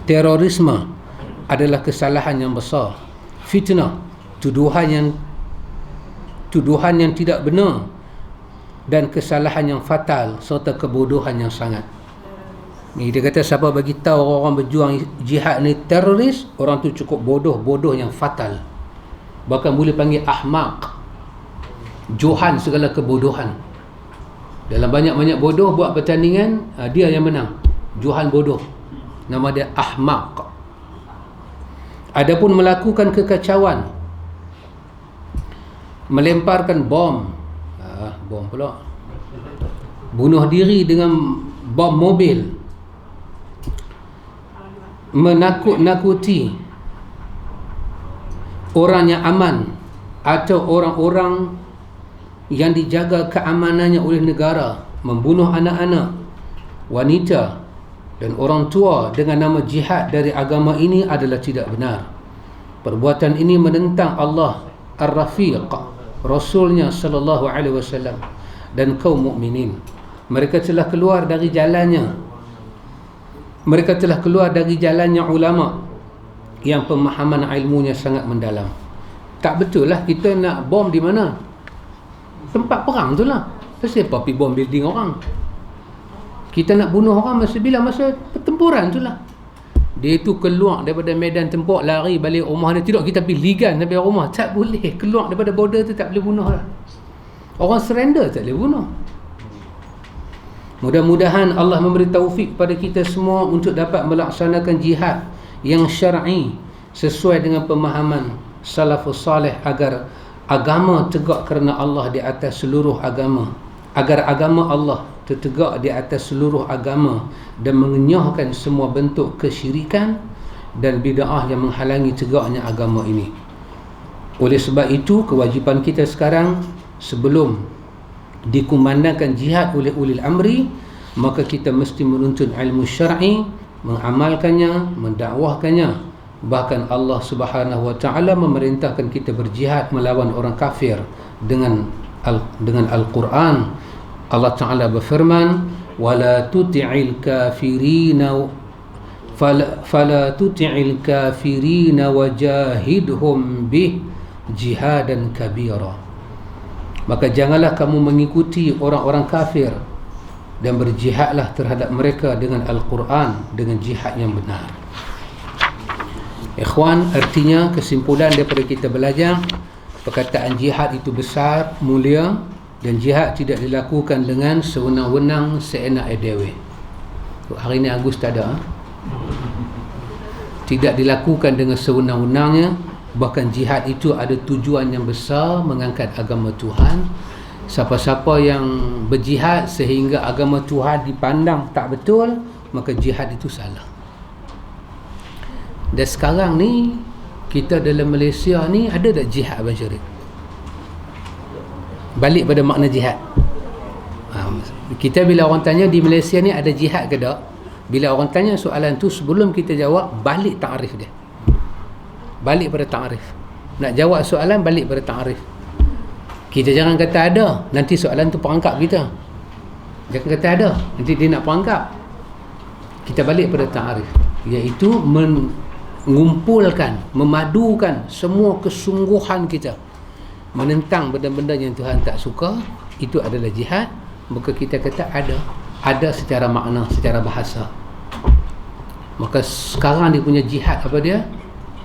Terorisme adalah kesalahan yang besar. Fitnah, tuduhan yang tidak benar, dan kesalahan yang fatal serta kebodohan yang sangat. Ni dia kata siapa bagi tahu orang berjuang jihad ni teroris, orang tu cukup bodoh yang fatal. Bahkan boleh panggil ahmaq. Johan segala kebodohan. Dalam banyak-banyak bodoh buat pertandingan, dia yang menang. Johan bodoh. Nama dia ahmaq. Adapun melakukan kekacauan, melemparkan bom pula, bunuh diri dengan bom mobil, menakut-nakuti orang yang aman atau orang-orang yang dijaga keamanannya oleh negara, membunuh anak-anak, wanita dan orang tua dengan nama jihad dari agama ini adalah tidak benar. Perbuatan ini menentang Allah Ar-Rafiq, Rasulnya sallallahu alaihi wasallam, dan kaum mukminin. Mereka telah keluar dari jalannya. Mereka telah keluar dari jalannya ulama yang pemahaman ilmunya sangat mendalam. Tak betul lah kita nak bom di mana? Tempat perang tu lah. Pasal apa pergi bom building orang? Kita nak bunuh orang masa pertempuran tu lah. Dia tu keluar daripada medan tempur, lari balik rumah dia. Tidak kita pergi ligan sampai rumah. Tak boleh. Keluar daripada border tu tak boleh bunuh lah. Orang surrender tak boleh bunuh. Mudah-mudahan Allah memberi taufik kepada kita semua untuk dapat melaksanakan jihad yang syar'i sesuai dengan pemahaman salafus salih, agar agama tegak kerana Allah di atas seluruh agama, agar agama Allah tertegak di atas seluruh agama dan mengenyahkan semua bentuk kesyirikan dan bid'ah yang menghalangi tegaknya agama ini. Oleh sebab itu, kewajipan kita sekarang sebelum dikumandangkan jihad oleh ulil amri, maka kita mesti menuntut ilmu syar'i, mengamalkannya, mendakwahkannya. Bahkan Allah Subhanahu wa taala memerintahkan kita berjihad melawan orang kafir dengan Al-Quran. Allah Ta'ala berfirman, wala tuti'il kafirina fala tuti'il kafirina wajahidhum bih jihadan kabira. Maka janganlah kamu mengikuti orang-orang kafir dan berjihadlah terhadap mereka dengan Al-Quran, dengan jihad yang benar. Ikhwan, artinya kesimpulan daripada kita belajar, perkataan jihad itu besar, mulia, dan jihad tidak dilakukan dengan sewenang-wenang seenak edewe. Hari ni Agus tak ada. Tidak dilakukan dengan sewenang-wenangnya. Bahkan jihad itu ada tujuan yang besar, mengangkat agama Tuhan. Siapa-siapa yang berjihad sehingga agama Tuhan dipandang tak betul, maka jihad itu salah. Dan sekarang ni kita dalam Malaysia ni ada tak jihad Abang Syarif? Balik pada makna jihad. Kita bila orang tanya di Malaysia ni ada jihad ke tak, bila orang tanya soalan tu, sebelum kita jawab, balik ta'rif dia. Balik pada ta'rif. Nak jawab soalan, balik pada ta'rif. Kita jangan kata ada, nanti soalan tu perangkap kita. Jangan kata ada, nanti dia nak perangkap. Kita balik pada ta'arif, iaitu mengumpulkan, memadukan semua kesungguhan kita menentang benda-benda yang Tuhan tak suka. Itu adalah jihad. Maka kita kata ada secara makna, secara bahasa. Maka sekarang dia punya jihad apa dia?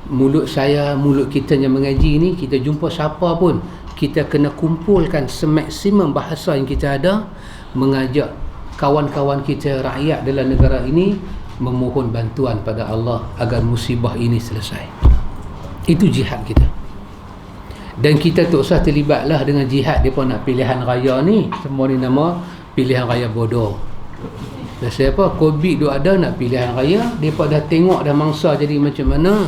Mulut saya, mulut kita yang mengaji ni, kita jumpa siapa pun, kita kena kumpulkan semaksimum bahasa yang kita ada, mengajak kawan-kawan kita, rakyat dalam negara ini memohon bantuan pada Allah agar musibah ini selesai. Itu jihad kita. Dan kita tak usah terlibatlah dengan jihad mereka nak pilihan raya ni. Semua ni nama pilihan raya bodoh. Sebab apa? Covid duk ada nak pilihan raya, mereka dah tengok dah mangsa jadi macam mana.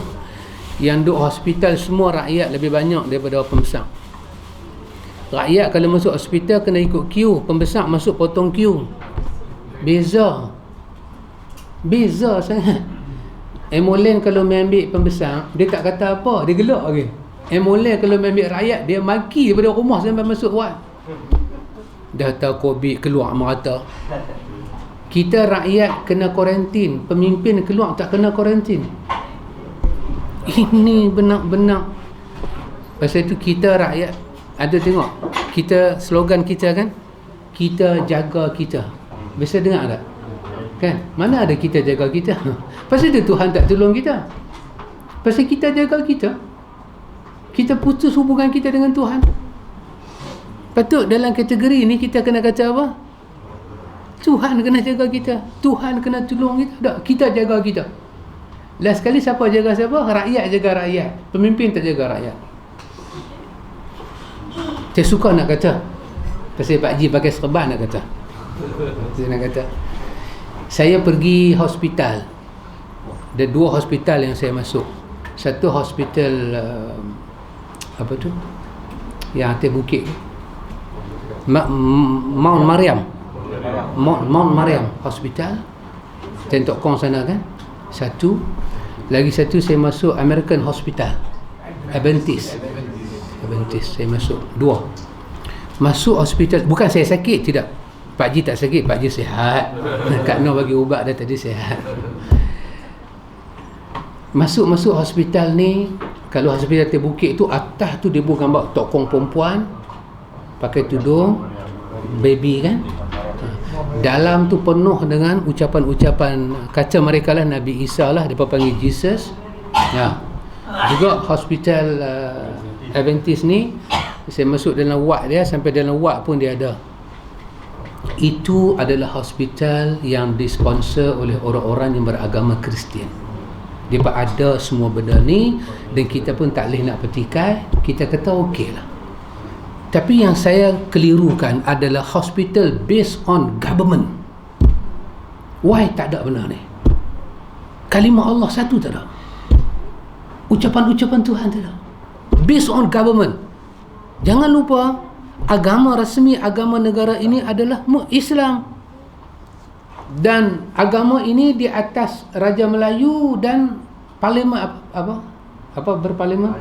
Yang duk hospital semua rakyat lebih banyak daripada pembesar. Rakyat kalau masuk hospital kena ikut queue, pembesar masuk potong queue. Beza sangat. Ambulans kalau ambil pembesar, dia tak kata apa, dia gelak lagi. Ambulans kalau ambil rakyat, dia maki daripada rumah sampai masuk wad. Dah tahu Covid keluar merata. Kita rakyat kena kuarantin, pemimpin keluar tak kena kuarantin. Ini benar-benar. Pasal itu kita rakyat ada tengok, kita slogan kita kan, kita jaga kita. Biasa dengar tak? Kan? Mana ada kita jaga kita? Pasal itu Tuhan tak tolong kita. Pasal kita jaga kita, kita putus hubungan kita dengan Tuhan. Patut dalam kategori ni kita kena kata apa? Tuhan kena jaga kita, Tuhan kena tolong kita. Tak, kita jaga kita. Last sekali siapa jaga siapa? Rakyat jaga rakyat, pemimpin tak jaga rakyat. Saya suka nak kata, pasal Pak Haji pakai serban nak kata. Saya nak kata, saya pergi hospital. Ada 2 hospital yang saya masuk. Satu hospital apa tu? Yang atas bukit. Mount Mariam Hospital. Tentok Kong sana kan. Satu. Lagi satu saya masuk American Hospital. Adventist saya masuk. 2. Masuk hospital, bukan saya sakit, tidak. Pak Haji tak sakit, Pak Haji sihat. Kak Noh bagi ubat dah tadi sihat. Masuk hospital ni, kalau hospital terbukit tu, atas tu dia buat gambar tokong perempuan pakai tudung baby kan. Dalam tu penuh dengan ucapan-ucapan kata mereka lah Nabi Isa lah, dia panggil Jesus. Ya. Juga hospital Adventist ni, saya masuk dalam ward dia, sampai dalam ward pun dia ada. Itu adalah hospital yang disponsor oleh orang-orang yang beragama Kristian. Dia ada semua benda ni, dan kita pun tak boleh nak petikai. Kita kata okey lah. Tapi yang saya kelirukan adalah hospital based on government. Why tak ada benda ni? Kalimah Allah satu tak ada. Ucapan-ucapan Tuhan tak ada. Based on government. Jangan lupa, agama rasmi, agama negara ini adalah Islam. Dan agama ini di atas Raja Melayu dan Parlimen apa berparlimen?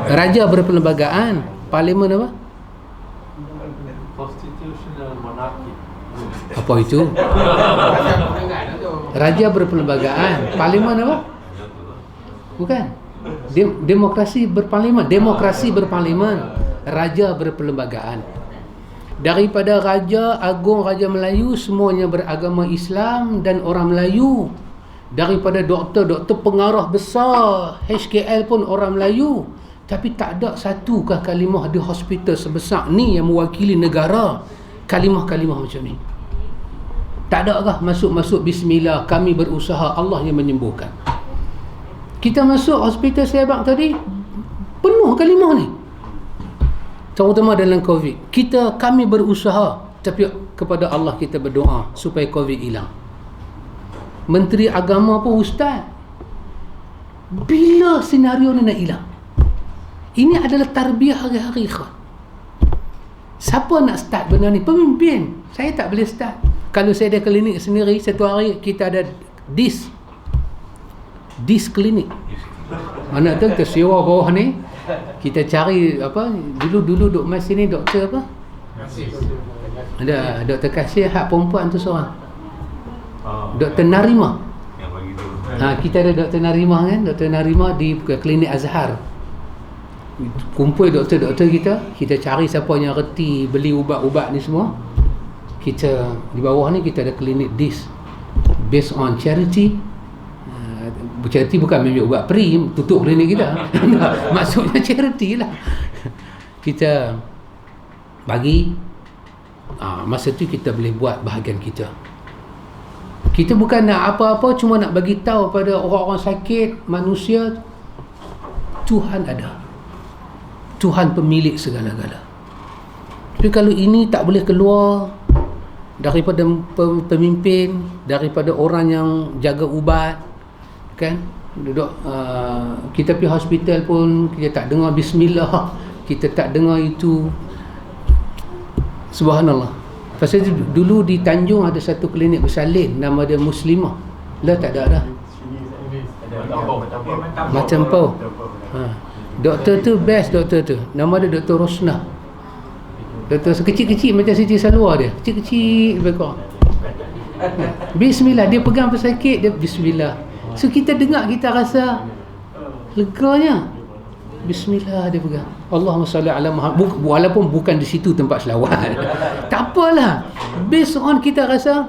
Raja berperlembagaan. Parlimen apa? Constitutional Monarchy. Apa itu? Raja berperlembagaan. Parlimen apa? Bukan. Demokrasi berparlimen. Raja berperlembagaan. Daripada Raja Agung Raja Melayu, semuanya beragama Islam dan orang Melayu. Daripada doktor pengarah besar HKL pun orang Melayu. Tapi tak ada satukah kalimah di hospital sebesar ni yang mewakili negara, kalimah-kalimah macam ni? Tak ada kah masuk bismillah, kami berusaha, Allah yang menyembuhkan? Kita masuk hospital Sebak tadi, penuh kalimah ni. Terutama dalam Covid. Kami berusaha, tapi kepada Allah kita berdoa supaya Covid hilang. Menteri Agama pun ustaz. Bila senario ni nak hilang? Ini adalah tarbiyah hari-hari. Siapa nak start benda ni? Pemimpin. Saya tak boleh start. Kalau saya ada klinik sendiri, satu hari kita ada dis klinik. Mana tu kita sewa bawah ni, kita cari apa, dulu duk mas sini doktor apa? Ada Dr. Kasih hak perempuan tu seorang. Dr. Narima. Yang bagi tu. Kita ada Dr. Narima kan, Dr. Narima di klinik Azhar. Kumpul doktor-doktor kita cari siapa yang reti beli ubat-ubat ni semua. Kita di bawah ni kita ada klinik this based on charity. Charity bukan ambil ubat free, tutup klinik kita. Maksudnya charity lah. Kita bagi masa tu kita boleh buat bahagian kita. Kita bukan nak apa-apa, cuma nak bagi tahu pada orang-orang sakit, manusia, Tuhan ada. Tuhan pemilik segala-gala. Tapi kalau ini tak boleh keluar daripada pemimpin, daripada orang yang jaga ubat, kan? Kita pergi hospital pun kita tak dengar bismillah, kita tak dengar itu. Subhanallah. Pasal dulu di Tanjung ada satu klinik bersalin, nama dia Muslimah. Lah tak ada dah. Macam pau. Doktor tu best, doktor tu. Nama dia Dr. Rosnah. Doktor sekecil-kecil macam Siti Salwa dia. Kecil-kecil lebih kurang. Bismillah, dia pegang pesakit, dia bismillah. So kita dengar, kita rasa leganya. Bismillah dia pegang. Allahumma salli ala Muhammad. Walaupun bukan di situ tempat selawat. Tak apalah. Based on kita rasa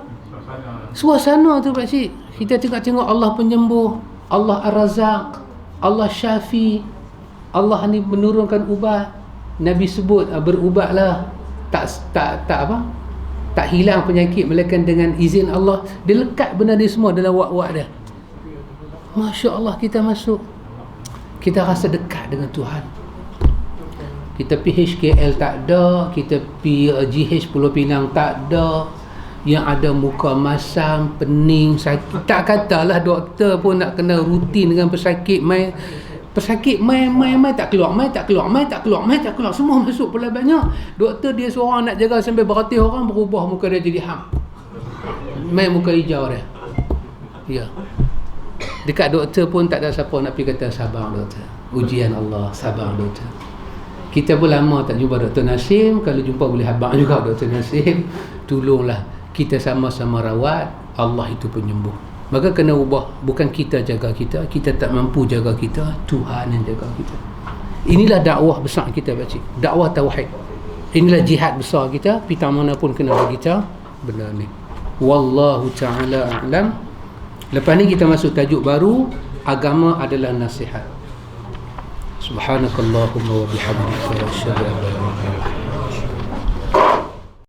suasana tu pakcik. Kita tengok-tengok Allah penyembuh, Allah Ar-Razak, Allah Syafi, Allah ni menurunkan ubat. Nabi sebut berubatlah. Tak hilang penyakit melainkan dengan izin Allah. Dia lekat benda ni semua dalam wak-wak dia. Masya Allah, kita masuk, kita rasa dekat dengan Tuhan. Kita pergi HKL tak ada, kita pergi GH Pulau Pinang tak ada. Yang ada muka masam, pening, sakit. Tak katalah doktor pun nak kena rutin dengan pesakit. Pesakit mai tak keluar, semua masuk pula banyak. Doktor dia seorang nak jaga sampai beratus orang, berubah muka dia jadi ham. Mai muka hijau dia. Ya. Dekat doktor pun tak ada siapa nak pergi kata sabar doktor. Ujian Allah, sabar doktor. Kita pun lama tak jumpa Dr. Nasim. Kalau jumpa boleh habaq juga Dr. Nasim. Tolonglah, kita sama-sama rawat. Allah itu penyembuh. Maka kena ubah. Bukan kita jaga kita, kita tak mampu jaga kita, Tuhan yang jaga kita. Inilah dakwah besar kita pakcik. Dakwah tauhid. Inilah jihad besar kita. Pita mana pun kena bagi kita benda ni. Wallahu ta'ala a'lam. Lepas ni kita masuk tajuk baru, agama adalah nasihat. Subhanakallahumma wa bihamdika, asyhadu an la ilaha illa anta